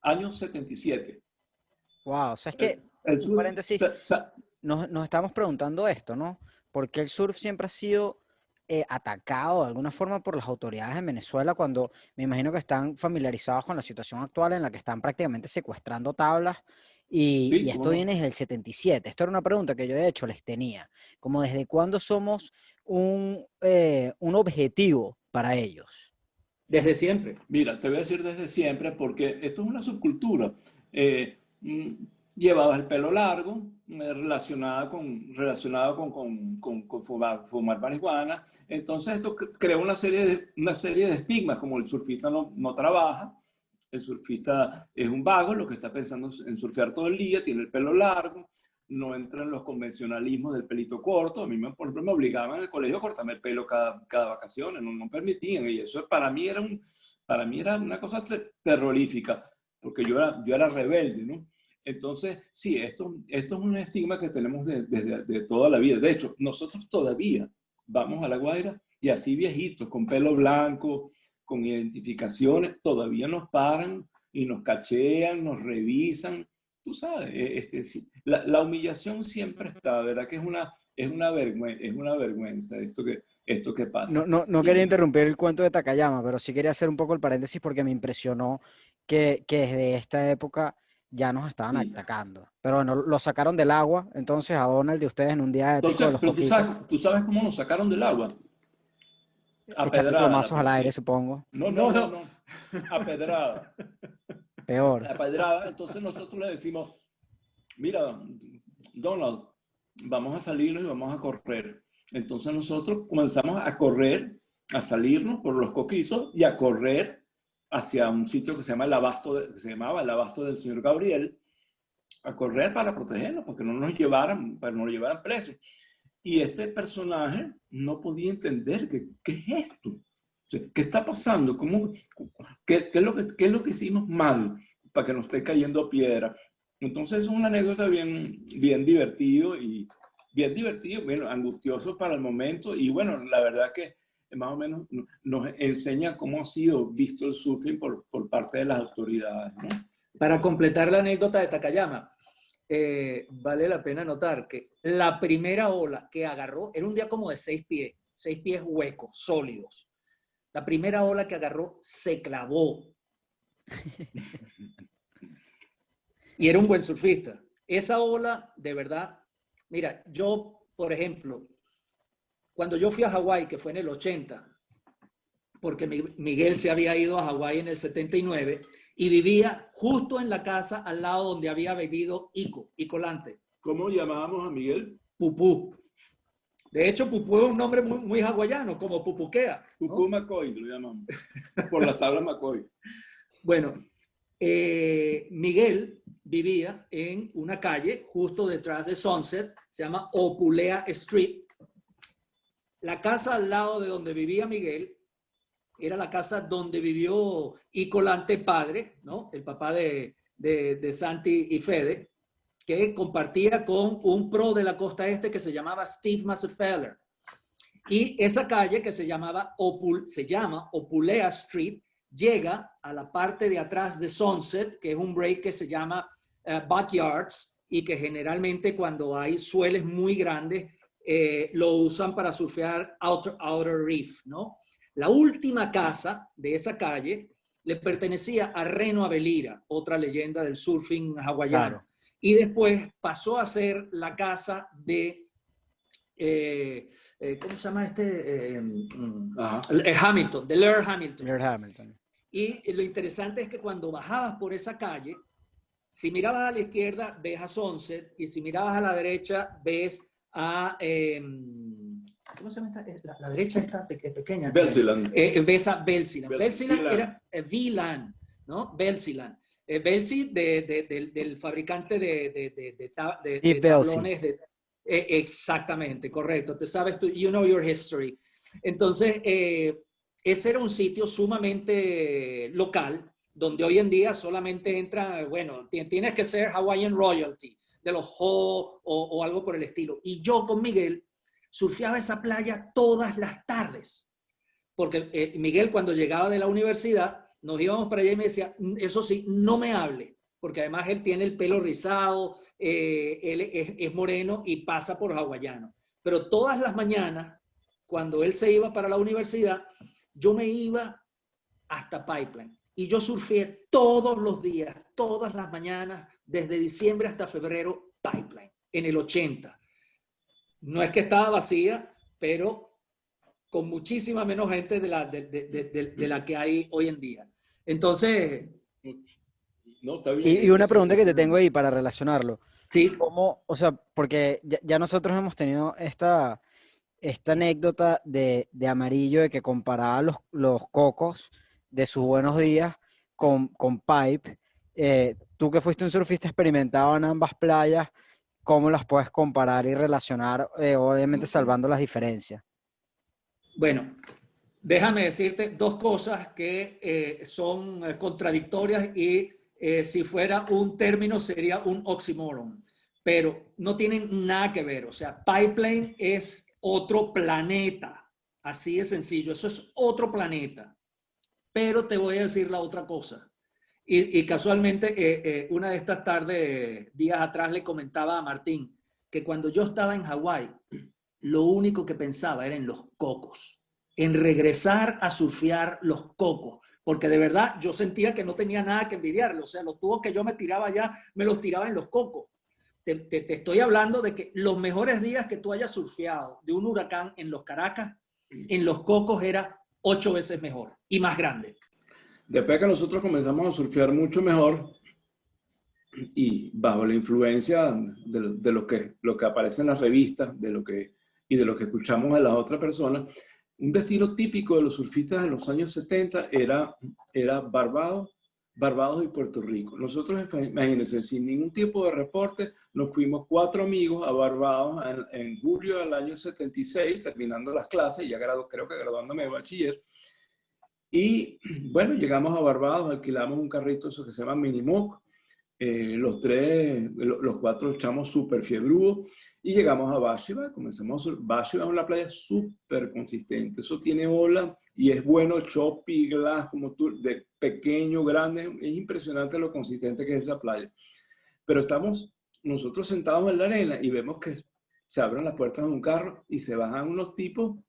año 77. Wow, o sea, es que, El un surf, paréntesis, nos estamos preguntando esto, ¿no? ¿Por qué el surf siempre ha sido atacado de alguna forma por las autoridades en Venezuela cuando me imagino que están familiarizados con la situación actual en la que están prácticamente secuestrando tablas? Y sí, esto viene desde el 77. Esto era una pregunta que yo de hecho les tenía. Como desde cuándo somos un objetivo para ellos. Desde siempre. Mira, te voy a decir desde siempre porque esto es una subcultura. Llevabas el pelo largo, relacionado con fumar marihuana. Entonces esto crea una serie de estigmas, como el surfista no trabaja, el surfista es un vago, lo que está pensando en surfear todo el día, tiene el pelo largo, no entra en los convencionalismos del pelito corto. A mí, por ejemplo, me obligaban en el colegio a cortarme el pelo cada vacaciones, no permitían, y eso para mí era una cosa terrorífica, porque yo era rebelde, ¿no? Entonces, sí, esto es un estigma que tenemos de toda la vida. De hecho, nosotros todavía vamos a La Guaira y así viejitos, con pelo blanco, con identificaciones, todavía nos paran y nos cachean, nos revisan. Tú sabes, la humillación siempre está, ¿verdad? Que es una vergüenza esto que pasa. No quería interrumpir el cuento de Takayama, pero sí quería hacer un poco el paréntesis porque me impresionó que desde esta época ya nos estaban Sí. atacando. Pero bueno, lo sacaron del agua, entonces a Donald de ustedes en un día épico Entonces, de los pero coquitos. tú sabes cómo nos sacaron del agua. A Echando pedrada. plomazos al aire, supongo. No. A pedrada. Peor. A pedrada. Entonces nosotros le decimos, mira, Donald, vamos a salirnos y vamos a correr. Entonces nosotros comenzamos a correr, a salirnos por los coquitos y a correr hacia un sitio que se llamaba el Abasto del señor Gabriel, a correr para protegernos, porque no nos llevaran presos. Y este personaje no podía entender qué es esto. O sea, ¿qué está pasando? ¿Qué es lo que hicimos mal para que nos esté cayendo piedra? Entonces es una anécdota bien divertido bueno, angustioso para el momento. Y bueno, la verdad que más o menos nos enseña cómo ha sido visto el surfing por parte de las autoridades, ¿no? Para completar la anécdota de Takayama, vale la pena notar que la primera ola que agarró era un día como de 6 pies huecos, sólidos. La primera ola que agarró se clavó. Y era un buen surfista. Esa ola, de verdad, mira, yo, por ejemplo, cuando yo fui a Hawái, que fue en el 80, porque Miguel se había ido a Hawái en el 79, y vivía justo en la casa al lado donde había vivido Ico Lante. ¿Cómo llamábamos a Miguel? Pupú. De hecho, Pupú es un nombre muy hawaiano, como Pupuquea, ¿no? Pupú McCoy lo llamamos, por las tablas McCoy. Bueno, Miguel vivía en una calle justo detrás de Sunset, se llama Opulea Street. La casa al lado de donde vivía Miguel era la casa donde vivió Ico Lante padre, ¿no? El papá de Santi y Fede, que compartía con un pro de la costa este que se llamaba Steve Massafeller. Y esa calle que se llama Opulea Street llega a la parte de atrás de Sunset, que es un break que se llama Backyards, y que generalmente cuando hay sueles muy grandes lo usan para surfear Outer Reef, ¿no? La última casa de esa calle le pertenecía a Reno Avelira, otra leyenda del surfing hawaiano. Claro. Y después pasó a ser la casa de, ¿cómo se llama este? Hamilton, de Laird Hamilton. Laird Hamilton. Y lo interesante es que cuando bajabas por esa calle, si mirabas a la izquierda, ves a Sunset, y si mirabas a la derecha, ves a... ¿cómo se llama esta? La derecha está pequeña. Belsiland. Ves a Belsiland. Belsiland era VLAN, ¿no? Belsiland. Belsi del fabricante de tablones. Exactamente, correcto. Te sabes tú, you know your history. Entonces, ese era un sitio sumamente local, donde hoy en día solamente entra, bueno, tienes que ser Hawaiian Royalty, de los Ho o algo por el estilo. Y yo con Miguel surfeaba esa playa todas las tardes. Porque Miguel, cuando llegaba de la universidad, nos íbamos para allá y me decía, eso sí, no me hable. Porque además él tiene el pelo rizado, él es moreno y pasa por hawaiano. Pero todas las mañanas, cuando él se iba para la universidad, yo me iba hasta Pipeline. Y yo surfeé todos los días, todas las mañanas, desde diciembre hasta febrero, Pipeline, en el 80. No es que estaba vacía, pero con muchísima menos gente de la que hay hoy en día. Entonces... No, está bien. Y una pregunta que te tengo ahí para relacionarlo. Sí. ¿Cómo, o sea, porque ya nosotros hemos tenido esta anécdota de Amarillo, de que comparaba los cocos de sus buenos días con Pipe. Tú que fuiste un surfista experimentado en ambas playas, ¿cómo las puedes comparar y relacionar, obviamente salvando las diferencias? Bueno, déjame decirte dos cosas que son contradictorias y si fuera un término sería un oxímoron, pero no tienen nada que ver. O sea, Pipeline es otro planeta, así de sencillo, eso es otro planeta. Pero te voy a decir la otra cosa. Y casualmente, una de estas tardes, días atrás, le comentaba a Martín que cuando yo estaba en Hawái, lo único que pensaba era en los cocos, en regresar a surfear los cocos, porque de verdad yo sentía que no tenía nada que envidiarle. O sea, los tubos que yo me tiraba allá, me los tiraba en los cocos. Te estoy hablando de que los mejores días que tú hayas surfeado de un huracán en los Caracas, en los cocos era 8 veces mejor y más grande. Después que nosotros comenzamos a surfear mucho mejor y bajo la influencia de lo que aparece en las revistas y de lo que escuchamos de las otras personas, un destino típico de los surfistas en los años 70 era Barbados, Barbados y Puerto Rico. Nosotros, imagínense, sin ningún tipo de reporte, nos fuimos 4 amigos a Barbados en julio del año 76, terminando las clases, ya creo que graduándome de bachiller. Y bueno, llegamos a Barbados, alquilamos un carrito, eso que se llama Minimoc. Los 4 echamos súper fiebrudos y llegamos a Bashiba. Bashiba es una playa súper consistente. Eso tiene ola y es bueno, choppy, glass, como tú, de pequeño, grande. Es impresionante lo consistente que es esa playa. Pero estamos nosotros sentados en la arena y vemos que se abren las puertas de un carro y se bajan unos tipos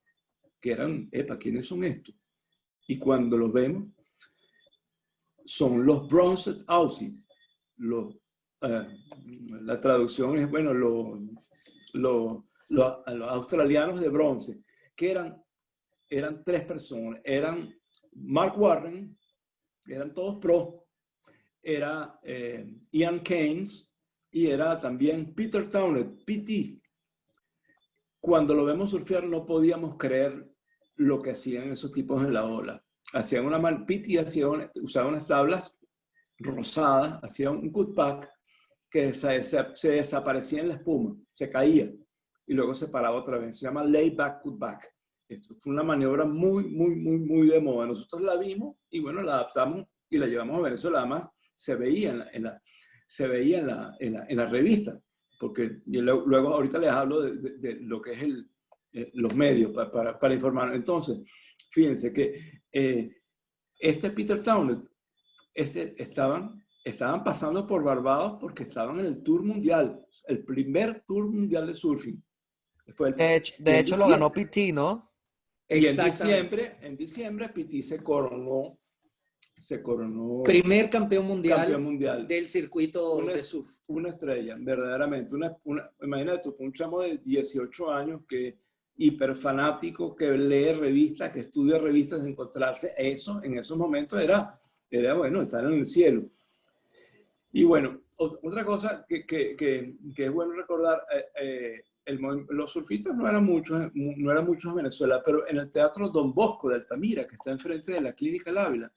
que eran, epa, ¿quiénes son estos? Y cuando los vemos, son los Bronzed Aussies. La traducción es, bueno, los australianos de bronce, que eran 3 personas. Eran Mark Warren, eran todos pro, era Ian Keynes y era también Peter Townend, PT. Cuando lo vemos surfear no podíamos creer lo que hacían esos tipos en la ola. Hacían PT usaba unas tablas rosadas, hacía un cutback que se desaparecía en la espuma, se caía y luego se paraba otra vez. Se llama layback cutback. Esto fue una maniobra muy de moda. Nosotros la vimos y bueno, la adaptamos y la llevamos a Venezuela. Además, se veía en la revista, porque luego ahorita les hablo de lo que es los medios para informar. Entonces, fíjense que este Peter Townend, estaban pasando por Barbados porque estaban en el Tour Mundial, el primer Tour Mundial de surfing. De hecho lo ganó PT, ¿no? Y en diciembre PT se coronó primer campeón mundial del circuito de surf. Una estrella, verdaderamente. Imagínate tú, un chamo de 18 años que hiperfanático, que lee revistas, que estudia revistas, encontrarse eso en esos momentos era bueno, estar en el cielo. Y bueno, otra cosa que es bueno recordar, los surfistas no eran muchos en Venezuela, pero en el Teatro Don Bosco de Altamira, que está enfrente de la Clínica El Ávila,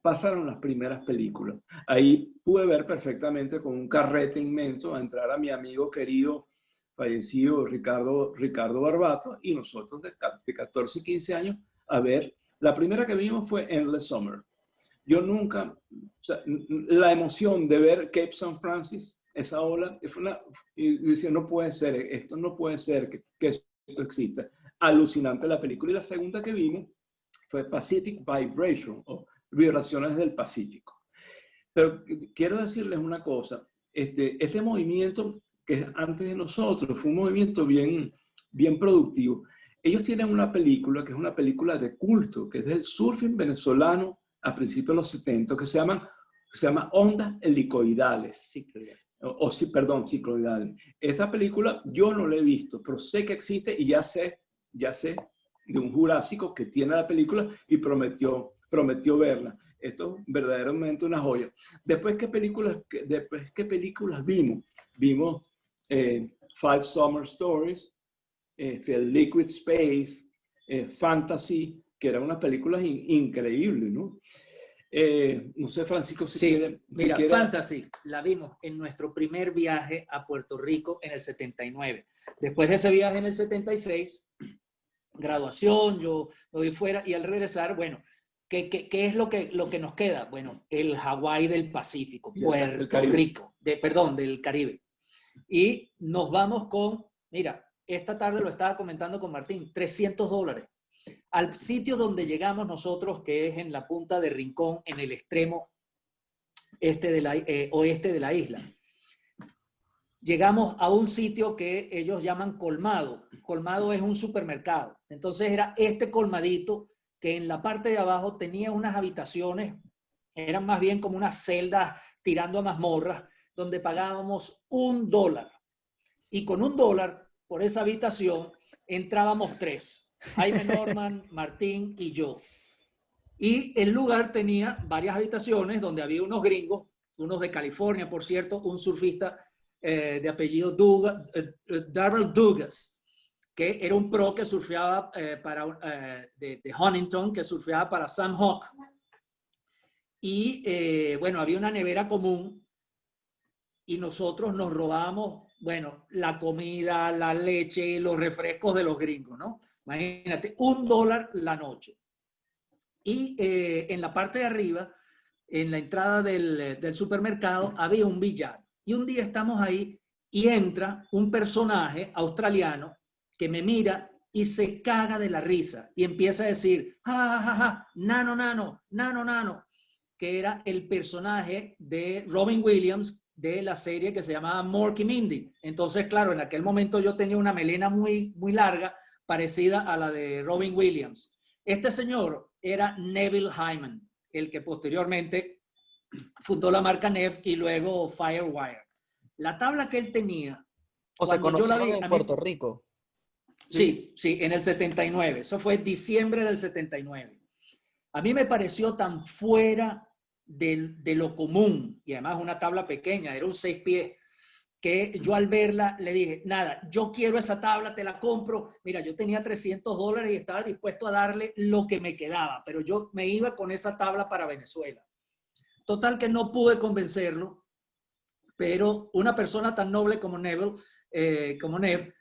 pasaron las primeras películas. Ahí pude ver perfectamente con un carrete inmenso a entrar a mi amigo querido, fallecido Ricardo Barbato, y nosotros de 14 y 15 años a ver. La primera que vimos fue Endless Summer. Yo nunca, o sea, la emoción de ver Cape San Francisco, esa ola, y decía, no puede ser, esto no puede ser que esto exista. Alucinante la película. Y la segunda que vimos fue Pacific Vibration, o Vibraciones del Pacífico. Pero quiero decirles una cosa, este movimiento que es antes de nosotros fue un movimiento bien productivo. Ellos tienen una película que es una película de culto, que es del surfing venezolano a principios de los 70, que se llama Ondas Helicoidales. Cicloidales. Esa película yo no la he visto, pero sé que existe y ya sé de un jurásico que tiene la película y prometió verla. Esto es verdaderamente una joya. Después, ¿qué películas vimos? Vimos Five Summer Stories, Liquid Space, Fantasy, que eran unas películas increíbles, ¿no? No sé, Francisco, Fantasy la vimos en nuestro primer viaje a Puerto Rico en el 79. Después de ese viaje en el 76, graduación, yo me voy fuera y al regresar, bueno, ¿qué es lo que nos queda? Bueno, el Hawái del Pacífico, Puerto Rico, del Caribe. Y nos vamos con, mira, esta tarde lo estaba comentando con Martín, $300. Al sitio donde llegamos nosotros, que es en la punta de Rincón, en el extremo oeste de la isla. Llegamos a un sitio que ellos llaman colmado. Colmado es un supermercado. Entonces era este colmadito que en la parte de abajo tenía unas habitaciones, eran más bien como unas celdas tirando a mazmorras, donde pagábamos $1. Y con $1 por esa habitación entrábamos 3. Jaime Norman, Martín y yo. Y el lugar tenía varias habitaciones donde había unos gringos, unos de California, por cierto, un surfista de apellido Darrell Dugas, que era un pro que surfeaba de Huntington, que surfeaba para Sam Hawk. y bueno, había una nevera común y nosotros nos robábamos, bueno, la comida, la leche y los refrescos de los gringos, ¿no? Imagínate, $1 la noche. Y en la parte de arriba, en la entrada del supermercado, había un billar. Y un día estamos ahí y entra un personaje australiano que me mira y se caga de la risa y empieza a decir, ja, ja, ja, nano, nano, nano, nano, que era el personaje de Robin Williams de la serie que se llamaba Mork y Mindy. Entonces, claro, en aquel momento yo tenía una melena muy, muy larga, parecida a la de Robin Williams. Este señor era Neville Hyman, el que posteriormente fundó la marca Neff y luego Firewire. La tabla que él tenía, O se cuando yo la vi, conocieron en Puerto Rico. Sí, sí, en el 79. Eso fue diciembre del 79. A mí me pareció tan fuera de lo común, y además una tabla pequeña, era un 6 pies, que yo al verla le dije, nada, yo quiero esa tabla, te la compro. Mira, yo tenía $300 y estaba dispuesto a darle lo que me quedaba, pero yo me iba con esa tabla para Venezuela. Total que no pude convencerlo, pero una persona tan noble como Neville, como Nev,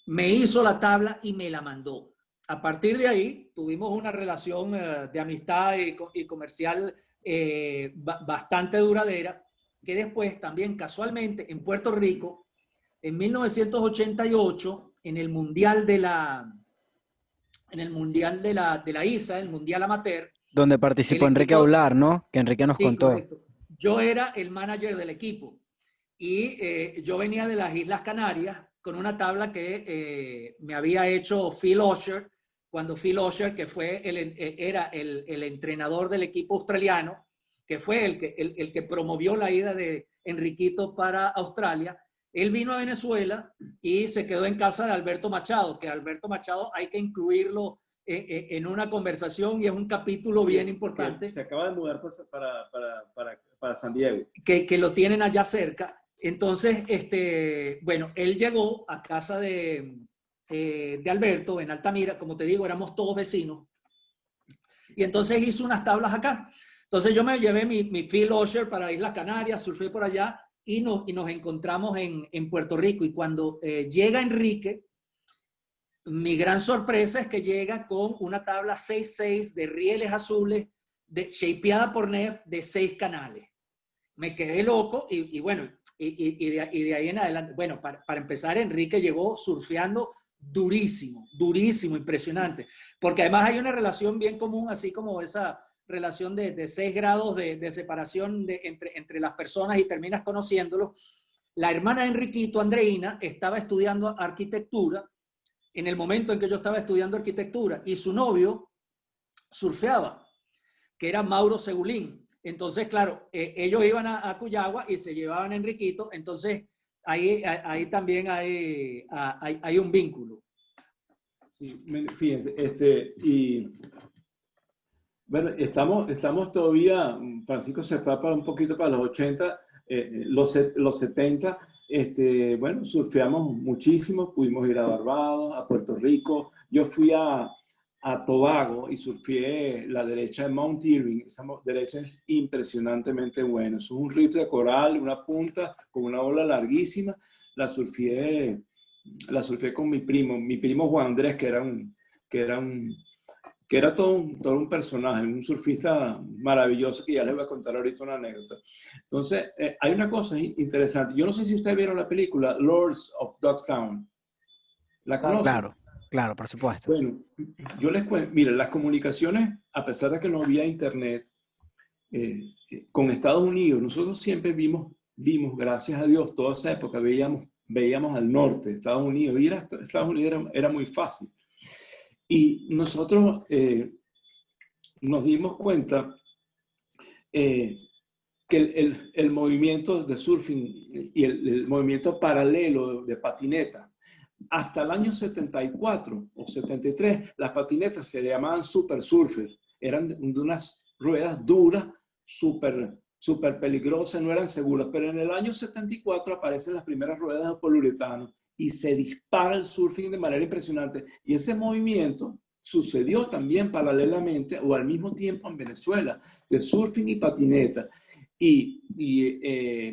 me hizo la tabla y me la mandó. A partir de ahí tuvimos una relación de amistad y comercial bastante duradera, que después también casualmente en Puerto Rico, en 1988, en el Mundial de la ISA, el Mundial Amateur. Donde participó Enrique Aular, ¿no? Que Enrique nos contó. Correcto. Yo era el manager del equipo y yo venía de las Islas Canarias con una tabla que me había hecho Phil Osher, cuando Phil Osher, que fue era el entrenador del equipo australiano, que fue el que promovió la ida de Enriquito para Australia, él vino a Venezuela y se quedó en casa de Alberto Machado, que Alberto Machado hay que incluirlo en una conversación y es un capítulo bien importante. Se acaba de mudar para San Diego. Que lo tienen allá cerca. Entonces, bueno, él llegó a casa de Alberto en Altamira, como te digo, éramos todos vecinos. Y entonces hizo unas tablas acá. Entonces yo me llevé mi Phil Osher para Islas Canarias, surfé por allá y nos encontramos en Puerto Rico. Y cuando llega Enrique, mi gran sorpresa es que llega con una tabla 6-6 de rieles azules, shapeada por Neff, de 6 canales. Me quedé loco y bueno, y de ahí en adelante, bueno, para empezar, Enrique llegó surfeando durísimo, durísimo, impresionante. Porque además hay una relación bien común, así como esa relación de 6 grados de separación entre las personas y terminas conociéndolos. La hermana de Enriquito, Andreina, estaba estudiando arquitectura en el momento en que yo estaba estudiando arquitectura y su novio surfeaba, que era Mauro Segulín. Entonces, claro, ellos iban a Cuyagua y se llevaban a Enriquito, entonces ahí también hay un vínculo. Sí, fíjense, y bueno, estamos todavía, Francisco se fue para un poquito para los 80, los 70, bueno, surfeamos muchísimo, pudimos ir a Barbados, a Puerto Rico, yo fui a Tobago y surfeé la derecha de Mount Irving. Esa derecha es impresionantemente buena, es un reef de coral, una punta con una ola larguísima, la surfeé con mi primo Juan Andrés, que era todo un personaje, un surfista maravilloso, que ya les voy a contar ahorita una anécdota. Entonces, hay una cosa interesante. Yo no sé si ustedes vieron la película Lords of Dogtown. ¿La conocen? Claro, por supuesto. Bueno, yo les cuento, mira, las comunicaciones, a pesar de que no había internet, con Estados Unidos, nosotros siempre vimos, gracias a Dios, toda esa época veíamos al norte, Estados Unidos, ir a Estados Unidos era muy fácil. Y nosotros nos dimos cuenta que el movimiento de surfing y el movimiento paralelo de patineta, hasta el año 74 o 73, las patinetas se llamaban super surfer. Eran de unas ruedas duras, súper peligrosas, no eran seguras. Pero en el año 74 aparecen las primeras ruedas de poliuretano y se dispara el surfing de manera impresionante. Y ese movimiento sucedió también paralelamente o al mismo tiempo en Venezuela, de surfing y patineta. Y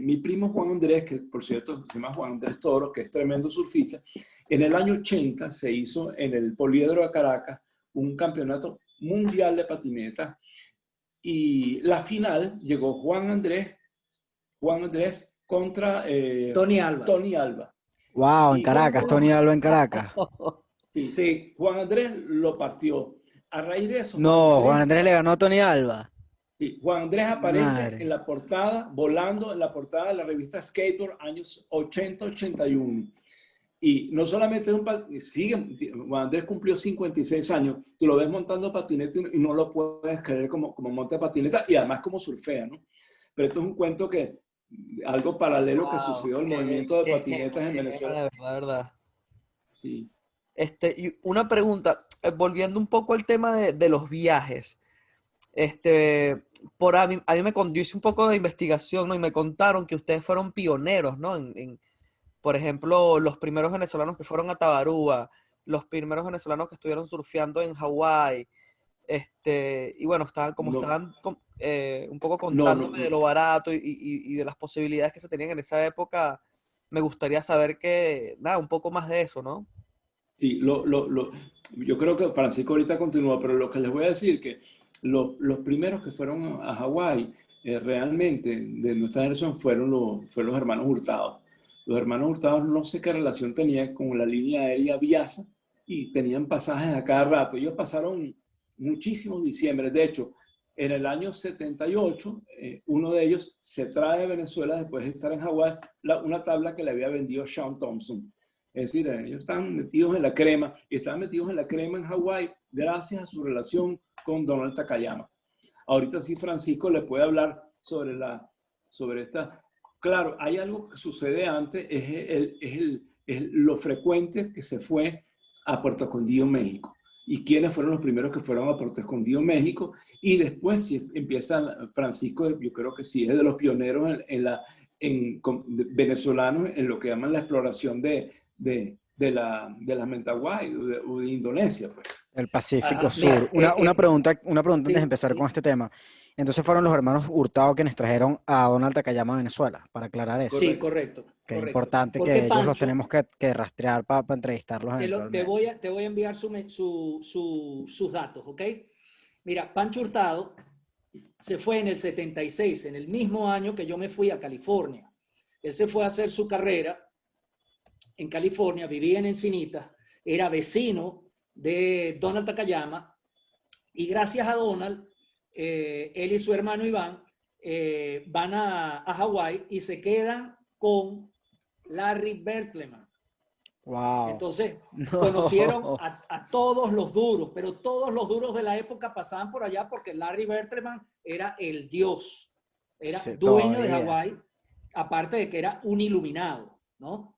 mi primo Juan Andrés, que por cierto se llama Juan Andrés Toro, que es tremendo surfista, en el año 80 se hizo en el Poliedro de Caracas un campeonato mundial de patineta y la final llegó Juan Andrés contra Tony Alba. Tony Alba. Wow, en Y Caracas, Tony Alba en Caracas. Sí, Sí. Juan Andrés lo partió. A raíz de eso, No, Juan Andrés le ganó a Tony Alba. sí, Juan Andrés aparece Madre. en la portada, volando en la portada de la revista Skateboard años 80-81. Y no solamente es Juan Andrés cumplió 56 años, tú lo ves montando patineta y no lo puedes creer como monta patineta y además como surfea, ¿no? Pero esto es un cuento que, algo paralelo que sucedió al movimiento de patinetas en Venezuela. De verdad. Sí. Y una pregunta, volviendo un poco al tema de los viajes. A mí yo hice un poco de investigación, ¿no? Y me contaron que ustedes fueron pioneros, ¿no? Por ejemplo, los primeros venezolanos que fueron a Tabarúa, los primeros venezolanos que estuvieron surfeando en Hawái. Y bueno, estaban un poco contándome de lo barato y de las posibilidades que se tenían en esa época. Me gustaría saber un poco más de eso, ¿no? Sí, yo creo que Francisco ahorita continúa, pero lo que les voy a decir que los primeros que fueron a Hawái realmente de nuestra generación fueron los hermanos Hurtado. Los hermanos Hurtado no sé qué relación tenían con la línea aérea Viasa y tenían pasajes a cada rato. Ellos pasaron muchísimos diciembres. De hecho, en el año 78, uno de ellos se trae de Venezuela después de estar en Hawái una tabla que le había vendido Sean Thompson. Es decir, ellos estaban metidos en la crema y estaban metidos en la crema en Hawái gracias a su relación con Donald Takayama. Ahorita sí Francisco le puede hablar sobre esta. Claro, hay algo que sucede antes, es lo frecuente que se fue a Puerto Escondido, México. Y quiénes fueron los primeros que fueron a Puerto Escondido, México. Y después, si empieza Francisco, yo creo que sí es de los pioneros venezolanos en lo que llaman la exploración de la Mentawai o de Indonesia, pues. El Pacífico Sur. Una pregunta antes de empezar con este tema. Entonces fueron los hermanos Hurtado quienes trajeron a Donald Takayama a Venezuela, para aclarar eso. Sí, correcto. Que es importante Porque que ellos Pancho, los tenemos que rastrear para entrevistarlos te voy a enviar sus datos, ¿ok? Mira, Pancho Hurtado se fue en el 76, en el mismo año que yo me fui a California. Él se fue a hacer su carrera en California, vivía en Encinitas, era vecino de Donald Takayama, y gracias a Donald, él y su hermano Iván van a Hawái y se quedan con Larry Bertlemann. Wow. Entonces, conocieron a todos los duros, pero todos los duros de la época pasaban por allá porque Larry Bertlemann era el dios, era dueño de Hawái, aparte de que era un iluminado, ¿no?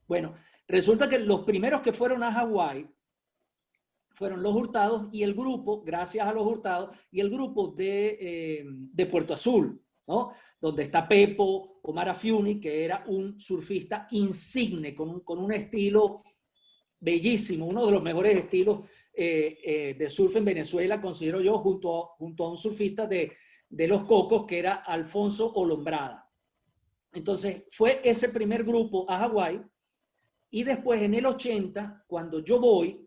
Bueno, resulta que los primeros que fueron a Hawái fueron los Hurtados y el grupo, gracias a los Hurtados, y el grupo de Puerto Azul, ¿no? Donde está Pepo, Omar Afiuni, que era un surfista insigne, con un estilo bellísimo, uno de los mejores estilos de surf en Venezuela, considero yo, junto a un surfista de Los Cocos, que era Alfonso Olombrada. Entonces, fue ese primer grupo a Hawái, y después en el 80, cuando yo voy,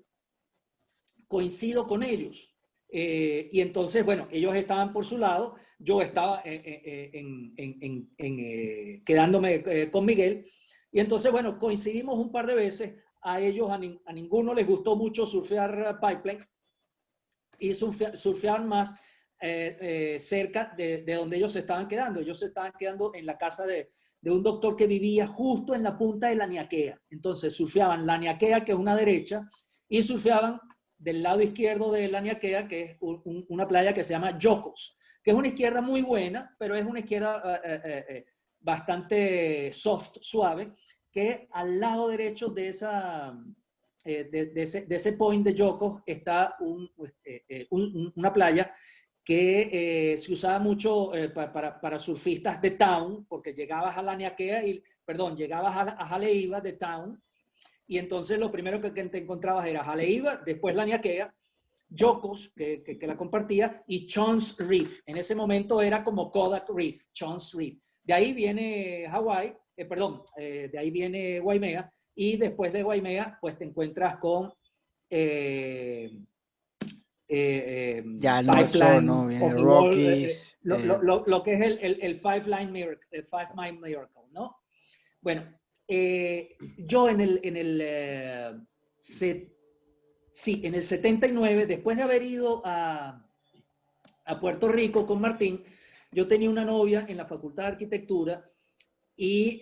coincido con ellos. Y entonces, bueno, ellos estaban por su lado, yo estaba quedándome con Miguel, y entonces, bueno, coincidimos un par de veces. A ellos, a ninguno les gustó mucho surfear pipeline, y surfeaban más cerca de donde ellos se estaban quedando. Ellos se estaban quedando en la casa de un doctor que vivía justo en la punta de la Niaquea. Entonces surfeaban la Niaquea, que es una derecha, y surfeaban del lado izquierdo de la Niaquea, que es una playa que se llama Yocos, que es una izquierda muy buena, pero es una izquierda bastante soft, suave, que al lado derecho de ese point de Yocos está una playa que se usaba mucho para surfistas de town, porque llegabas a la Niaquea, llegabas a Jaleiva de town, y entonces lo primero que te encontrabas era Jaleiva, después la Niaquea, Jocos, que la compartía, y Chance Reef. En ese momento era como Kodak Reef, Chance Reef. De ahí viene Hawái, de ahí viene Waimea, y después de Waimea, pues te encuentras con ya el North Shore, ¿no? Viene Rockies. Lo que es el Five Mile Miracle, ¿no? Bueno, yo en el 79, después de haber ido a Puerto Rico con Martín, yo tenía una novia en la Facultad de Arquitectura y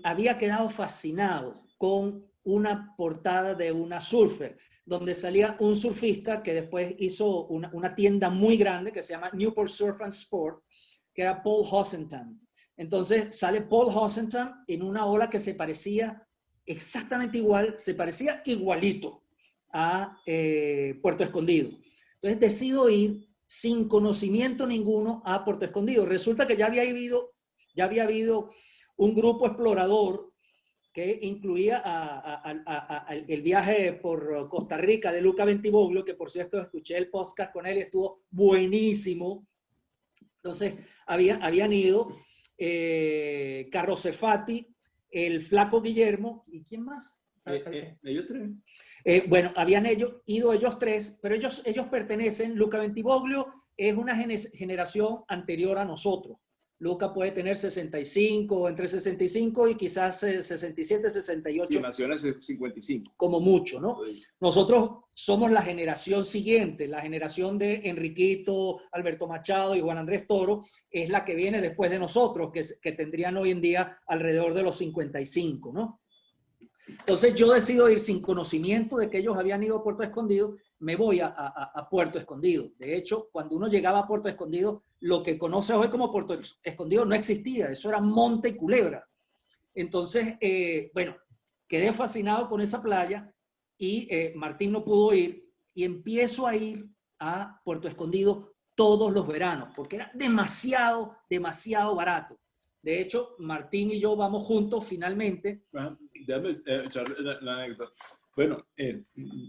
había quedado fascinado con una portada de una surfer, donde salía un surfista que después hizo una tienda muy grande que se llama Newport Surf and Sport, que era Paul Hosenthal. Entonces sale Paul Hosenthal en una ola que se parecía exactamente igual, se parecía igualito a Puerto Escondido. Entonces decido ir sin conocimiento ninguno a Puerto Escondido. Resulta que ya había habido un grupo explorador que incluía el viaje por Costa Rica de Luca Bentivoglio, que por cierto escuché el podcast con él y estuvo buenísimo. Entonces habían ido Carlos Cefati, el Flaco Guillermo, ¿y quién más? Ellos tres. Bueno, habían ido ellos tres, pero ellos pertenecen, Luca Bentivoglio es una generación anterior a nosotros. Luca puede tener 65, entre 65 y quizás 67, 68. Sí, nació en el 55. Como mucho, ¿no? Nosotros somos la generación siguiente, la generación de Enriquito, Alberto Machado y Juan Andrés Toro, es la que viene después de nosotros, que tendrían hoy en día alrededor de los 55, ¿no? Entonces yo decido ir sin conocimiento de que ellos habían ido a Puerto Escondido, me voy a Puerto Escondido. De hecho, cuando uno llegaba a Puerto Escondido, lo que conoce hoy como Puerto Escondido no existía, eso era monte y culebra. Entonces, bueno, quedé fascinado con esa playa y Martín no pudo ir y empiezo a ir a Puerto Escondido todos los veranos, porque era demasiado, demasiado barato. De hecho, Martín y yo vamos juntos finalmente. Déjame echar la anécdota. Bueno,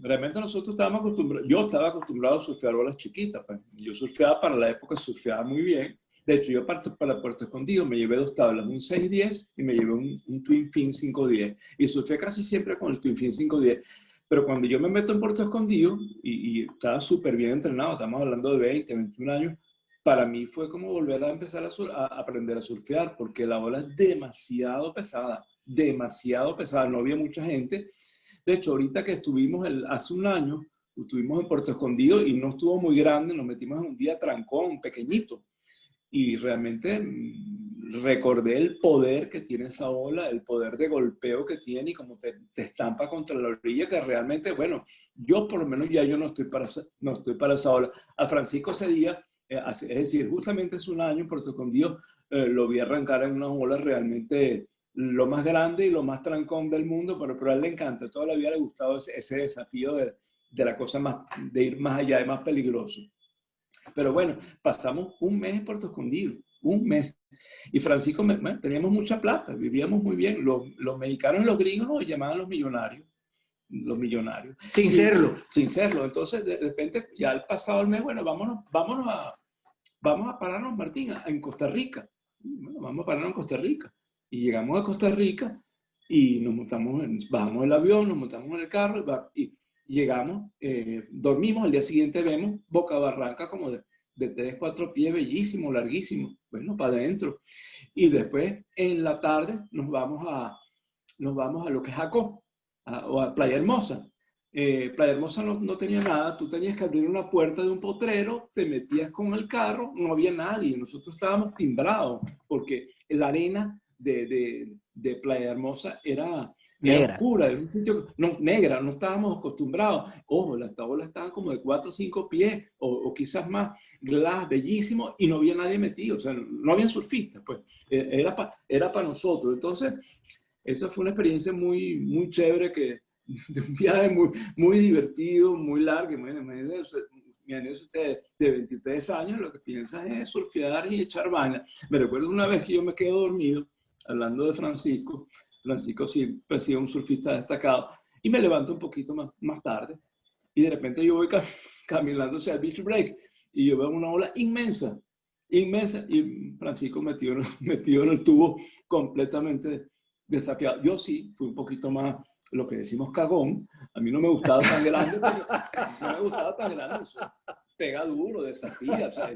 realmente nosotros estábamos acostumbrados, yo estaba acostumbrado a surfear olas chiquitas, pues. Yo surfeaba para la época, surfeaba muy bien. De hecho, yo parto para Puerto Escondido, me llevé dos tablas, un 610 y me llevé un Twin Fin 510. Y surfeé casi siempre con el Twin Fin 510. Pero cuando yo me meto en Puerto Escondido y estaba súper bien entrenado, estamos hablando de 20, 21 años, para mí fue como volver a empezar a aprender a surfear, porque la ola es demasiado pesada, no había mucha gente. De hecho, ahorita que estuvimos hace un año, estuvimos en Puerto Escondido y no estuvo muy grande, nos metimos en un día trancón, pequeñito, y realmente recordé el poder que tiene esa ola, el poder de golpeo que tiene y cómo te estampa contra la orilla, que realmente, bueno, yo por lo menos ya yo no estoy para esa ola. A Francisco ese día, es decir, justamente hace un año en Puerto Escondido, lo vi arrancar en una ola realmente lo más grande y lo más trancón del mundo, pero a él le encanta, toda la vida le ha gustado ese desafío de la cosa más, de ir más allá, de más peligroso. Pero bueno, pasamos un mes en Puerto Escondido, un mes. Y Francisco, bueno, teníamos mucha plata, vivíamos muy bien. Los mexicanos y los gringos nos llamaban los millonarios. Los millonarios. Sin serlo. Sin serlo. Entonces, de repente, ya al pasado el mes, bueno, vamos a pararnos, Martín, en Costa Rica. Bueno, vamos a pararnos en Costa Rica. Y llegamos a Costa Rica y bajamos del avión, nos montamos en el carro y llegamos, dormimos, al día siguiente vemos Boca Barranca como de 3, 4 pies, bellísimo, larguísimo, bueno, para adentro. Y después, en la tarde, nos vamos a lo que es Jacó, o a Playa Hermosa. Playa Hermosa no tenía nada, tú tenías que abrir una puerta de un potrero, te metías con el carro, no había nadie, nosotros estábamos timbrados, porque la arena de Playa Hermosa era oscura, era un sitio negra, no estábamos acostumbrados. Ojo, las tablas estaban como de 4 o 5 pies, o quizás más, glass, bellísimo, y no había nadie metido, o sea, no había surfistas, pues, era para nosotros. Entonces, esa fue una experiencia muy, muy chévere, de un viaje muy, muy divertido, muy largo. Imagínense ustedes, de 23 años, lo que piensas es surfear y echar vaina. Me recuerdo una vez que yo me quedo dormido, hablando de Francisco siempre ha sido un surfista destacado, y me levanto un poquito más tarde, y de repente yo voy caminando hacia el beach break y yo veo una ola inmensa, inmensa, y Francisco metido en el tubo completamente desafiado. Yo sí, fui un poquito más, lo que decimos cagón. A mí no me gustaba tan grande, pero no me gustaba tan grande. Eso pega duro, desafía. O sea,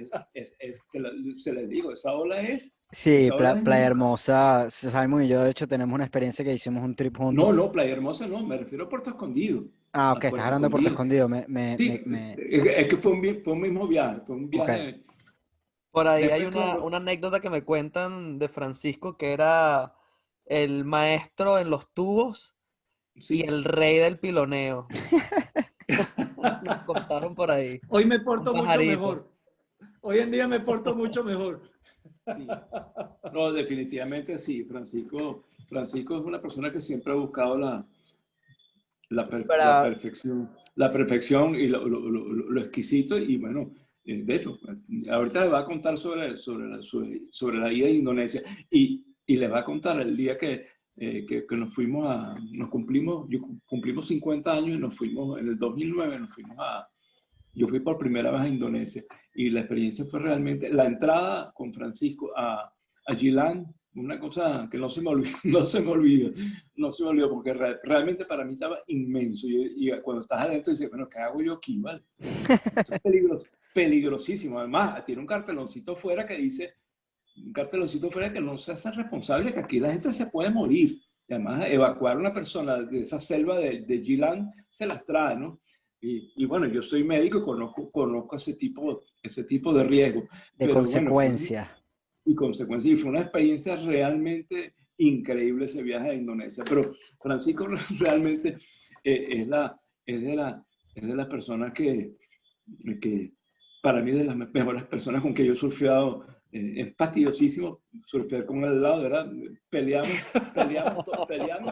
se les digo, esa ola es... Sí, Esa ola es Playa Hermosa, Simon y yo de hecho tenemos una experiencia que hicimos un trip juntos. no, Playa Hermosa no, me refiero a Puerto Escondido. Ah, ok, A estás Puerto hablando de Puerto Escondido. Escondido. Sí, es que fue un mismo viaje, fue un Ok. viaje... Por ahí hay Después, claro, una anécdota que me cuentan de Francisco, que era el maestro en los tubos y sí. el rey del piloneo. Nos contaron por ahí. Hoy me Un porto mucho pajarito. mejor. Hoy en día me porto mucho mejor. Sí. No, definitivamente sí. Francisco es una persona que siempre ha buscado la Para, perfección y lo exquisito. Y bueno, de hecho, ahorita les va a contar sobre la ida a Indonesia y les va a contar el día que nos fuimos cumplimos 50 años y nos fuimos en el 2009, yo fui por primera vez a Indonesia y la experiencia fue realmente, la entrada con Francisco a Gilan, una cosa que no se me olvida porque realmente para mí estaba inmenso y cuando estás adentro dices, bueno, ¿qué hago yo aquí? ¿Vale? Esto es peligrosísimo. Además, tiene un carteloncito fuera que dice, que no se hace responsable, que aquí la gente se puede morir. Y además, evacuar a una persona de esa selva de Gilan se las trae, ¿no? Y bueno, yo soy médico y conozco ese tipo de riesgo. De Pero bueno, consecuencia. y fue una experiencia realmente increíble ese viaje a Indonesia. Pero Francisco realmente es de las personas que para mí de las mejores personas con que yo he surfeado. Es fastidiosísimo surfear con él al lado, ¿verdad? Peleamos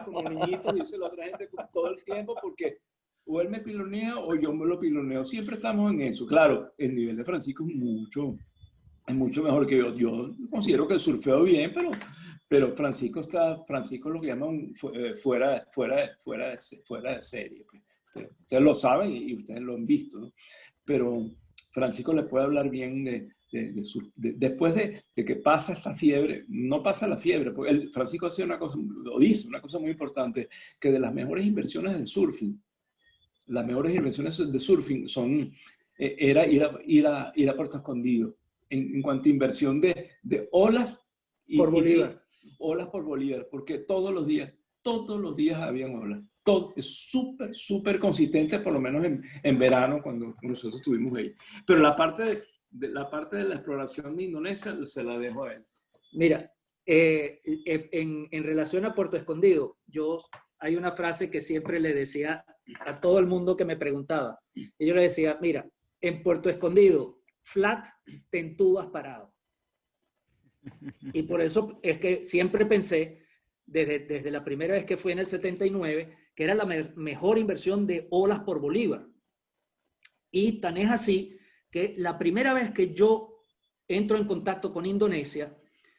como niñitos, dice la otra gente, todo el tiempo, porque o él me pilonea o yo me lo piloneo. Siempre estamos en eso. Claro, el nivel de Francisco es mucho mejor que yo. Yo considero que surfeo bien, pero Francisco es lo que llaman fuera de serie. Pues. Ustedes lo saben y ustedes lo han visto, ¿no? Pero Francisco le puede hablar bien después de que pasa esta fiebre, no pasa la fiebre, porque Francisco dice una cosa muy importante, que de las mejores inversiones del surfing, era ir a Puerto Escondido, en cuanto a inversión de olas Por Bolívar. olas por Bolívar, porque todos los días habían olas. Todo es súper consistente, por lo menos en verano, cuando nosotros estuvimos ahí. Pero la parte de la exploración de Indonesia se la dejo a él. Mira, en relación a Puerto Escondido, hay una frase que siempre le decía a todo el mundo que me preguntaba. Y yo le decía, mira, en Puerto Escondido, flat, te entubas parado. Y por eso es que siempre pensé, desde la primera vez que fui en el 79, que era la mejor inversión de olas por Bolívar. Y tan es así que la primera vez que yo entro en contacto con Indonesia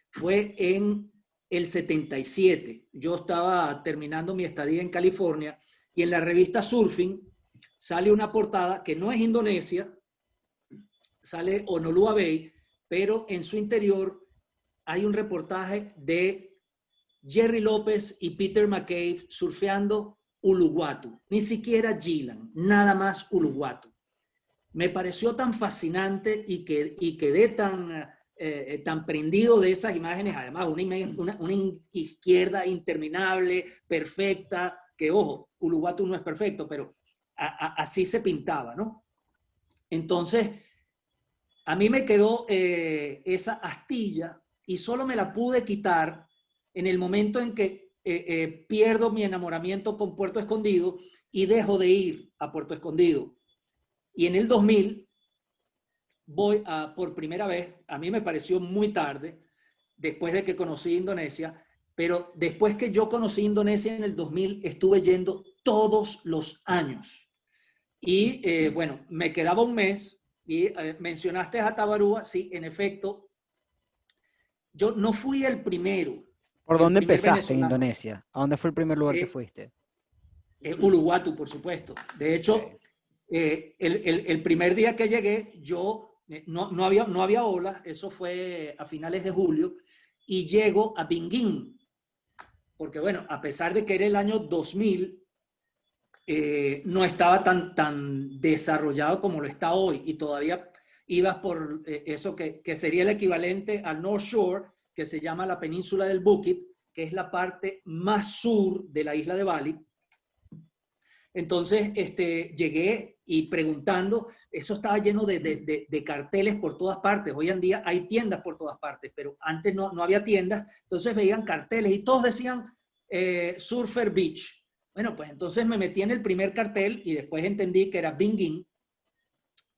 fue en el 77. Yo estaba terminando mi estadía en California y en la revista Surfing sale una portada que no es Indonesia, sale Honolulu Bay, pero en su interior hay un reportaje de Jerry López y Peter McCabe surfeando Uluwatu, ni siquiera Gilan, nada más Uluwatu. Me pareció tan fascinante y quedé tan prendido de esas imágenes, además una izquierda interminable, perfecta, que ojo, Uluwatu no es perfecto, pero así se pintaba, ¿no? Entonces, a mí me quedó esa astilla y solo me la pude quitar en el momento en que pierdo mi enamoramiento con Puerto Escondido y dejo de ir a Puerto Escondido. Y en el 2000 voy por primera vez, a mí me pareció muy tarde, después de que conocí Indonesia, pero después que yo conocí Indonesia en el 2000, estuve yendo todos los años. Y bueno, me quedaba un mes y mencionaste a Tabarúa, sí, en efecto, yo no fui el primero. ¿Por dónde empezaste en venezolano. Indonesia? ¿A dónde fue el primer lugar que fuiste? Uluwatu, por supuesto. De hecho, El primer día que llegué, yo no había olas, eso fue a finales de julio, y llego a Binguín, porque bueno, a pesar de que era el año 2000, no estaba tan desarrollado como lo está hoy, y todavía ibas por eso que sería el equivalente al North Shore, que se llama la península del Bukit, que es la parte más sur de la isla de Bali. Entonces llegué y preguntando, eso estaba lleno de carteles por todas partes. Hoy en día hay tiendas por todas partes, pero antes no había tiendas. Entonces veían carteles y todos decían Surfer Beach. Bueno, pues entonces me metí en el primer cartel y después entendí que era Binguín.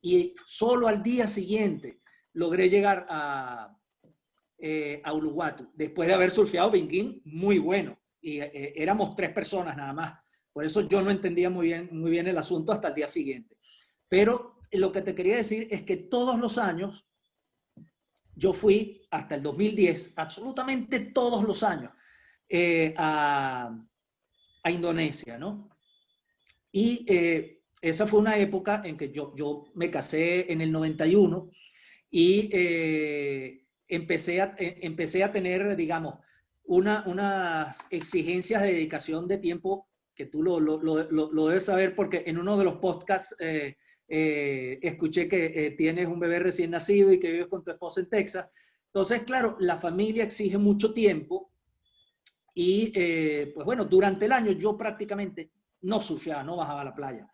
Y solo al día siguiente logré llegar a Uluwatu, después de haber surfeado Binguín, muy bueno. Y éramos 3 personas nada más. Por eso yo no entendía muy bien el asunto hasta el día siguiente. Pero lo que te quería decir es que todos los años, yo fui hasta el 2010, absolutamente todos los años, a Indonesia, ¿no? Y esa fue una época en que yo me casé en el 91 y empecé a tener, digamos, unas exigencias de dedicación de tiempo que tú lo debes saber, porque en uno de los podcasts escuché que tienes un bebé recién nacido y que vives con tu esposa en Texas. Entonces, claro, la familia exige mucho tiempo y, pues bueno, durante el año yo prácticamente no surfeaba, no bajaba a la playa.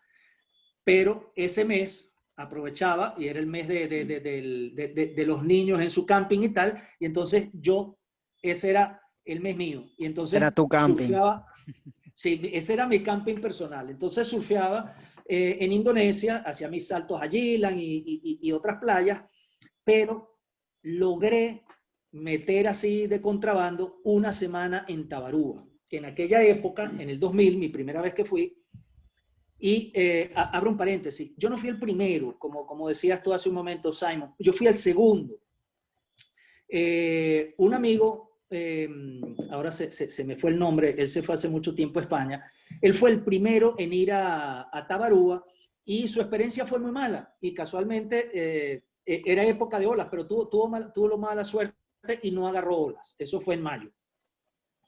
Pero ese mes aprovechaba y era el mes de los niños en su camping y tal, y entonces ese era el mes mío. Y entonces era tu camping. Surfeaba. Sí, ese era mi camping personal. Entonces surfeaba en Indonesia, hacía mis saltos a Yilan y otras playas, pero logré meter así de contrabando una semana en Tabarúa, que en aquella época, en el 2000, mi primera vez que fui, y abro un paréntesis, yo no fui el primero, como decías tú hace un momento, Simon, yo fui el segundo. Un amigo, ahora se me fue el nombre, él se fue hace mucho tiempo a España, él fue el primero en ir a Tabarúa y su experiencia fue muy mala y casualmente era época de olas, pero tuvo mala suerte y no agarró olas, eso fue en mayo.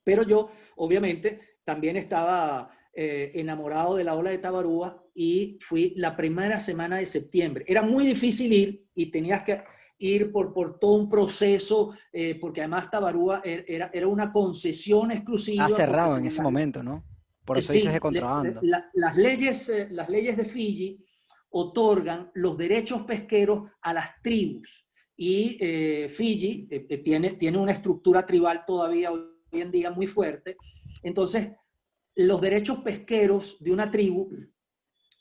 Pero yo, obviamente, también estaba enamorado de la ola de Tabarúa y fui la primera semana de septiembre. Era muy difícil ir y tenías que ir por todo un proceso, porque además Tabarúa era una concesión exclusiva. Cerrado en ese momento, ¿no? Por eso dices de contrabando. Las leyes de Fiji otorgan los derechos pesqueros a las tribus y Fiji tiene una estructura tribal todavía hoy en día muy fuerte. Entonces, los derechos pesqueros de una tribu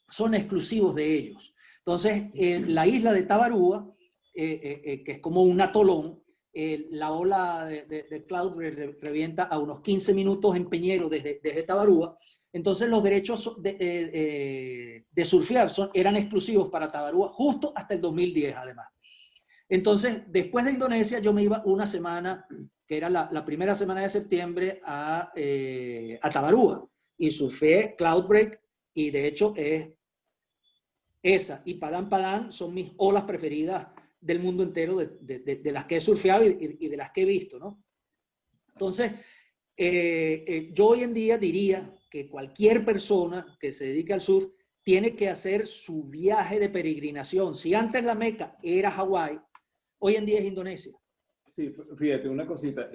son exclusivos de ellos. Entonces, la isla de Tabarúa, que es como un atolón, la ola de Cloud revienta a unos 15 minutos en Peñero desde Tabarúa. Entonces, los derechos de surfear eran exclusivos para Tabarúa justo hasta el 2010, además. Entonces, después de Indonesia, yo me iba una semana, que era la primera semana de septiembre, a Tabarúa. Y surfeé Cloudbreak, y de hecho esa y Padán Padán son mis olas preferidas del mundo entero, de las que he surfeado y de las que he visto, ¿no? Entonces, yo hoy en día diría que cualquier persona que se dedique al surf tiene que hacer su viaje de peregrinación. Si antes la Meca era Hawái, hoy en día es Indonesia. Sí, fíjate, una cosita.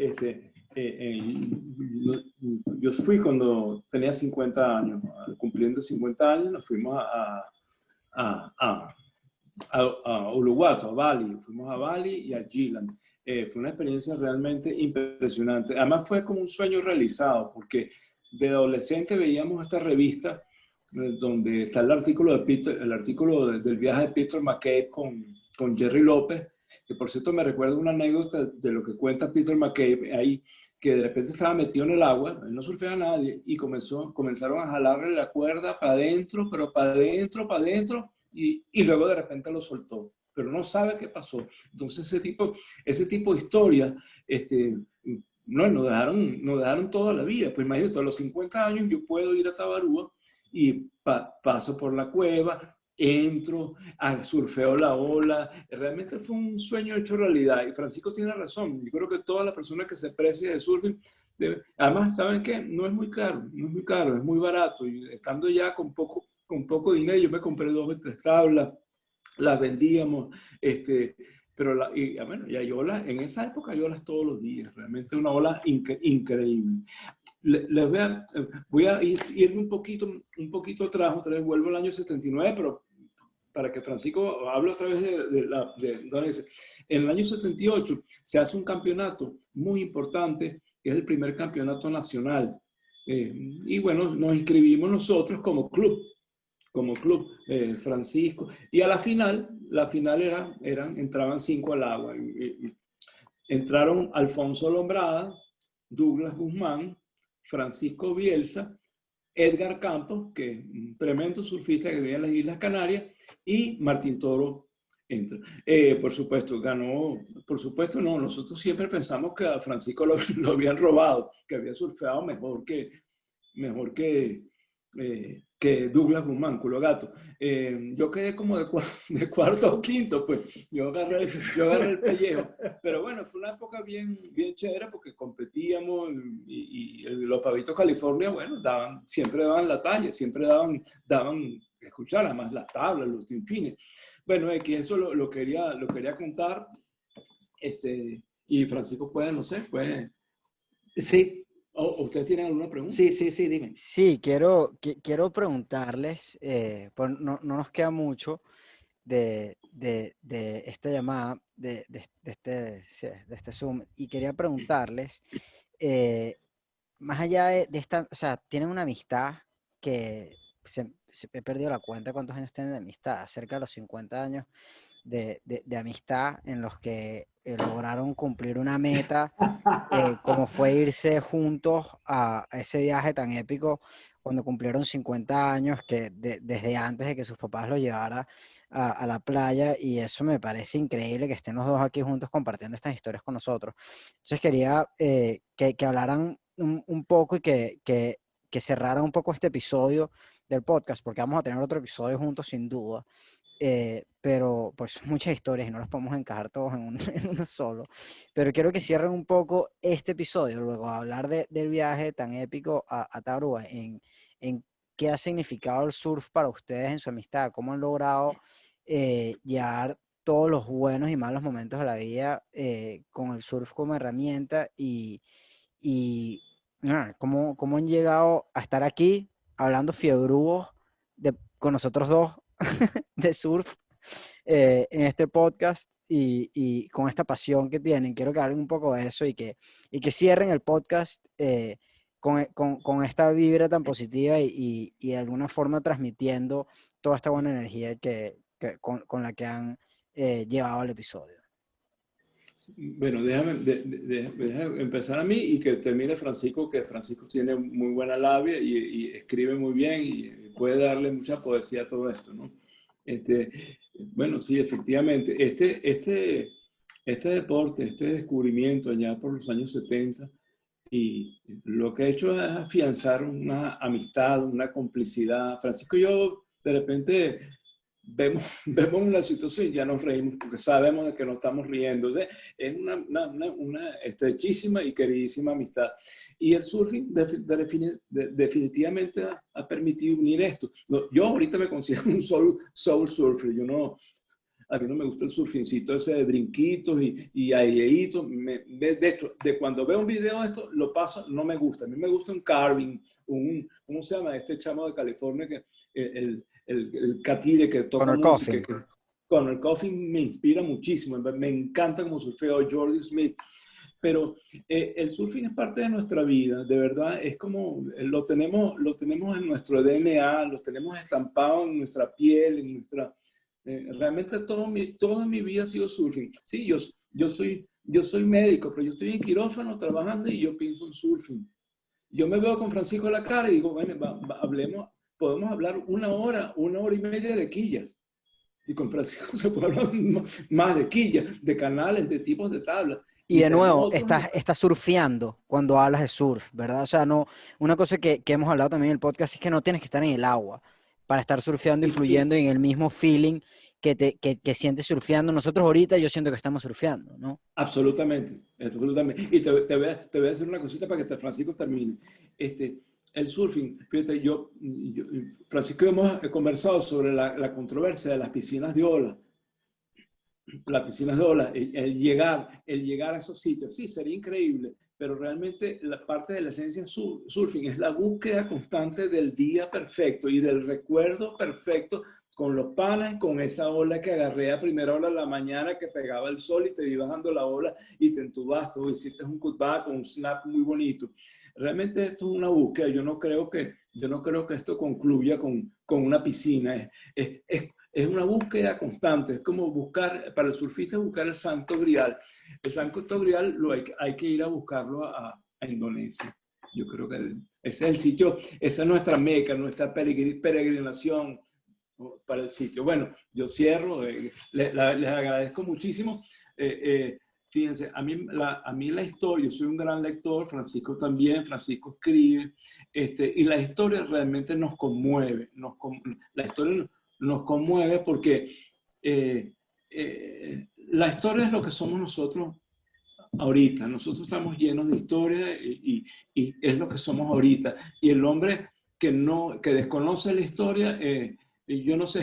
Yo fui cuando tenía 50 años, cumpliendo 50 años, nos fuimos a Uluwatu, a Bali. Fuimos a Bali y a Yilan. Fue una experiencia realmente impresionante. Además fue como un sueño realizado, porque de adolescente veíamos esta revista donde está el artículo del viaje de Peter McCabe con Jerry López, que por cierto me recuerda una anécdota de lo que cuenta Peter McCabe ahí, que de repente estaba metido en el agua, él no surfeaba a nadie, y comenzaron a jalarle la cuerda para adentro, pero para adentro, y luego de repente lo soltó, pero no sabe qué pasó. Entonces ese tipo de historia, nos dejaron toda la vida. Pues imagínate, a los 50 años yo puedo ir a Tabarúa y paso por la cueva, entro, surfeo la ola. Realmente fue un sueño hecho realidad. Y Francisco tiene razón. Yo creo que todas las personas que se precien de surfing, además, ¿saben qué? No es muy caro, no es muy caro, es muy barato. Y estando ya con poco dinero, yo me compré 2 o 3 tablas, las vendíamos, pero bueno, y hay olas, en esa época hay olas todos los días, realmente una ola increíble. Les voy a irme un poquito atrás, otra vez vuelvo al año 79, pero para que Francisco hable otra vez en el año 78 se hace un campeonato muy importante, que es el primer campeonato nacional. Y bueno, nos inscribimos nosotros como club, Francisco, y a la final entraban 5 al agua. Entraron Alfonso Lombrada, Douglas Guzmán, Francisco Bielsa, Edgar Campos, que es un tremendo surfista que vive en las Islas Canarias, y Martín Toro entra. Por supuesto, ganó, por supuesto no, nosotros siempre pensamos que a Francisco lo habían robado, que había surfeado mejor que Douglas Guzmán, culo gato. Yo quedé como de cuarto o quinto, pues yo agarré el pellejo. Pero bueno, fue una época bien chévere porque competíamos y los pavitos California, bueno, siempre daban la talla, siempre daban escuchar, además las tablas, los tinfines. Bueno, aquí eso lo quería contar. Y Francisco puede, no sé, puede... Sí. ¿Ustedes tienen alguna pregunta? Sí, dime. Sí, quiero preguntarles, pues no nos queda mucho de esta llamada, de este Zoom, y quería preguntarles, más allá de esta, o sea, tienen una amistad que he perdido la cuenta cuántos años tienen de amistad, cerca de los 50 años de amistad en los que lograron cumplir una meta, como fue irse juntos a ese viaje tan épico cuando cumplieron 50 años, que desde antes de que sus papás los llevara a la playa, y eso me parece increíble que estén los dos aquí juntos compartiendo estas historias con nosotros. Entonces quería que hablaran un poco y que cerraran un poco este episodio del podcast, porque vamos a tener otro episodio juntos sin duda. Pero pues son muchas historias y no las podemos encajar todos en uno solo. Pero quiero que cierren un poco este episodio, luego a hablar del viaje tan épico a Taurua, en qué ha significado el surf para ustedes en su amistad, cómo han logrado llevar todos los buenos y malos momentos de la vida con el surf como herramienta, y cómo han llegado a estar aquí hablando fiebrúos con nosotros dos de surf en este podcast, y con esta pasión que tienen. Quiero que hablen un poco de eso y que cierren el podcast con esta vibra tan positiva y de alguna forma transmitiendo toda esta buena energía con la que han llevado el episodio. Bueno, déjame empezar a mí y que termine Francisco, que Francisco tiene muy buena labia y escribe muy bien y puede darle mucha poesía a todo esto, ¿no? Bueno, sí, efectivamente, este deporte, este descubrimiento allá por los años 70, y lo que ha hecho es afianzar una amistad, una complicidad. Francisco y yo, de repente, vemos una situación y ya nos reímos porque sabemos de que nos estamos riendo. Es una estrechísima y queridísima amistad. Y el surfing definitivamente ha permitido unir esto. Yo ahorita me considero un soul surfer. A mí no me gusta el surfincito ese de brinquitos y aireitos. De hecho, cuando veo un video de esto, lo paso, no me gusta. A mí me gusta un carving, ¿cómo se llama? Este chamo de California, que el catire que toca Connor música. Coffin. Connor Coffin me inspira muchísimo. Me encanta como surfeo Jordi Smith. Pero el surfing es parte de nuestra vida, de verdad. Es como, lo tenemos en nuestro DNA, lo tenemos estampado en nuestra piel, en nuestra... realmente toda mi vida ha sido surfing. Sí, yo soy médico, pero yo estoy en quirófano trabajando y yo pienso en surfing. Yo me veo con Francisco a la cara y digo, bueno, hablemos, podemos hablar una hora y media de quillas. Y con Francisco se puede hablar más de quillas, de canales, de tipos de tablas. Y de nuevo, estás surfeando cuando hablas de surf, ¿verdad? O sea, no, una cosa que hemos hablado también en el podcast es que no tienes que estar en el agua para estar surfeando y Y- fluyendo en el mismo feeling que sientes surfeando. Nosotros ahorita yo siento que estamos surfeando, ¿no? Absolutamente, absolutamente. Y te voy a decir una cosita para que Francisco termine. El surfing, fíjate, Francisco y hemos conversado sobre la controversia de las piscinas de ola. Las piscinas de ola, el llegar a esos sitios, sí, sería increíble, pero realmente la parte de la esencia surfing es la búsqueda constante del día perfecto y del recuerdo perfecto con los panas, con esa ola que agarré a primera hora de la mañana que pegaba el sol y te iba bajando la ola y te entubaste o hiciste un cutback o un snap muy bonito. Realmente esto es una búsqueda. Yo no creo que esto concluya con una piscina. Es una búsqueda constante. Es como buscar, para el surfista, buscar el santo grial. El santo grial hay que ir a buscarlo a Indonesia. Yo creo que ese es el sitio, esa es nuestra meca, nuestra peregrinación para el sitio. Bueno, yo cierro, les agradezco muchísimo. Fíjense, a mí la historia, yo soy un gran lector, Francisco también, Francisco escribe, y la historia realmente nos conmueve, la historia nos conmueve porque la historia es lo que somos nosotros ahorita. Nosotros estamos llenos de historia y es lo que somos ahorita. Y el hombre que desconoce la historia, yo no sé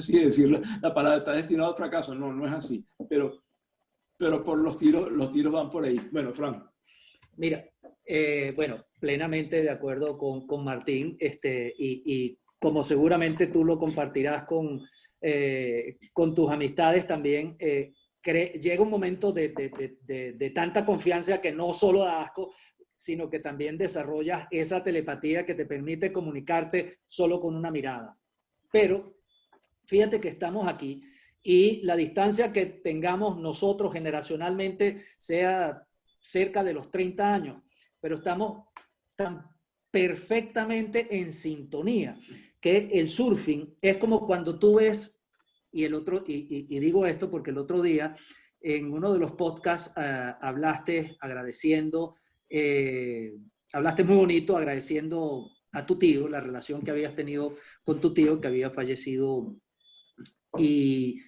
si decir la palabra está destinado al fracaso. No es así. Pero por los tiros van por ahí. Bueno, Frank. Mira, bueno, plenamente de acuerdo con Martín, y como seguramente tú lo compartirás con tus amistades también, llega un momento de tanta confianza que no solo da asco, sino que también desarrollas esa telepatía que te permite comunicarte solo con una mirada. Pero fíjate que estamos aquí y la distancia que tengamos nosotros generacionalmente sea cerca de los 30 años, pero estamos tan perfectamente en sintonía que el surfing es como cuando tú ves, y digo esto porque el otro día en uno de los podcasts hablaste agradeciendo, hablaste muy bonito agradeciendo a tu tío, la relación que habías tenido con tu tío que había fallecido, y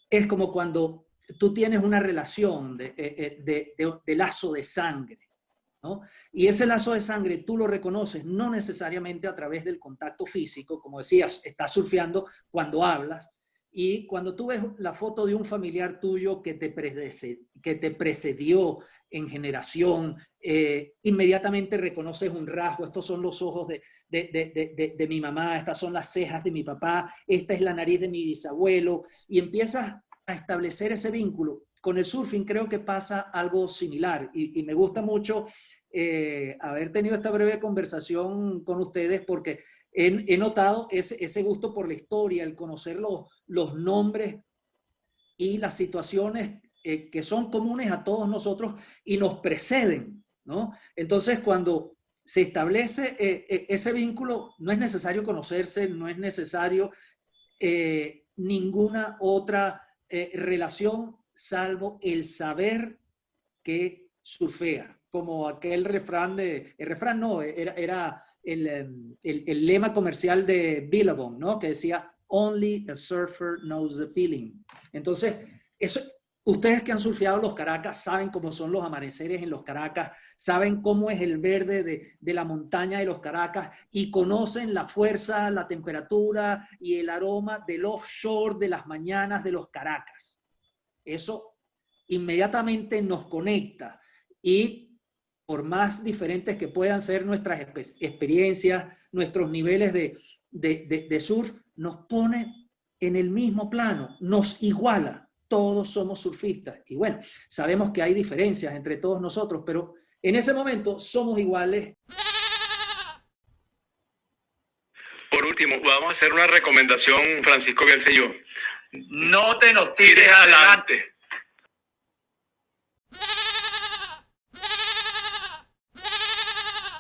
es como cuando tú tienes una relación de lazo de sangre, ¿no? Y ese lazo de sangre tú lo reconoces no necesariamente a través del contacto físico, como decías, estás surfeando cuando hablas, y cuando tú ves la foto de un familiar tuyo que te precedió en generación, inmediatamente reconoces un rasgo. Estos son los ojos de mi mamá, estas son las cejas de mi papá, esta es la nariz de mi bisabuelo, y empiezas a establecer ese vínculo. Con el surfing creo que pasa algo similar y me gusta mucho haber tenido esta breve conversación con ustedes porque he notado ese gusto por la historia, el conocer los nombres y las situaciones que son comunes a todos nosotros y nos preceden, ¿no? Entonces, cuando se establece ese vínculo, no es necesario conocerse, no es necesario ninguna otra relación salvo el saber que surfea, como aquel refrán era el lema comercial de Billabong, ¿no? Que decía, only a surfer knows the feeling. Entonces, ustedes que han surfeado los Caracas saben cómo son los amaneceres en los Caracas, saben cómo es el verde de la montaña de los Caracas y conocen la fuerza, la temperatura y el aroma del offshore de las mañanas de los Caracas. Eso inmediatamente nos conecta y por más diferentes que puedan ser nuestras experiencias, nuestros niveles de surf, nos pone en el mismo plano, nos iguala. Todos somos surfistas. Y bueno, sabemos que hay diferencias entre todos nosotros, pero en ese momento somos iguales. Por último, vamos a hacer una recomendación, Francisco Bielsa y yo. No te nos tires adelante.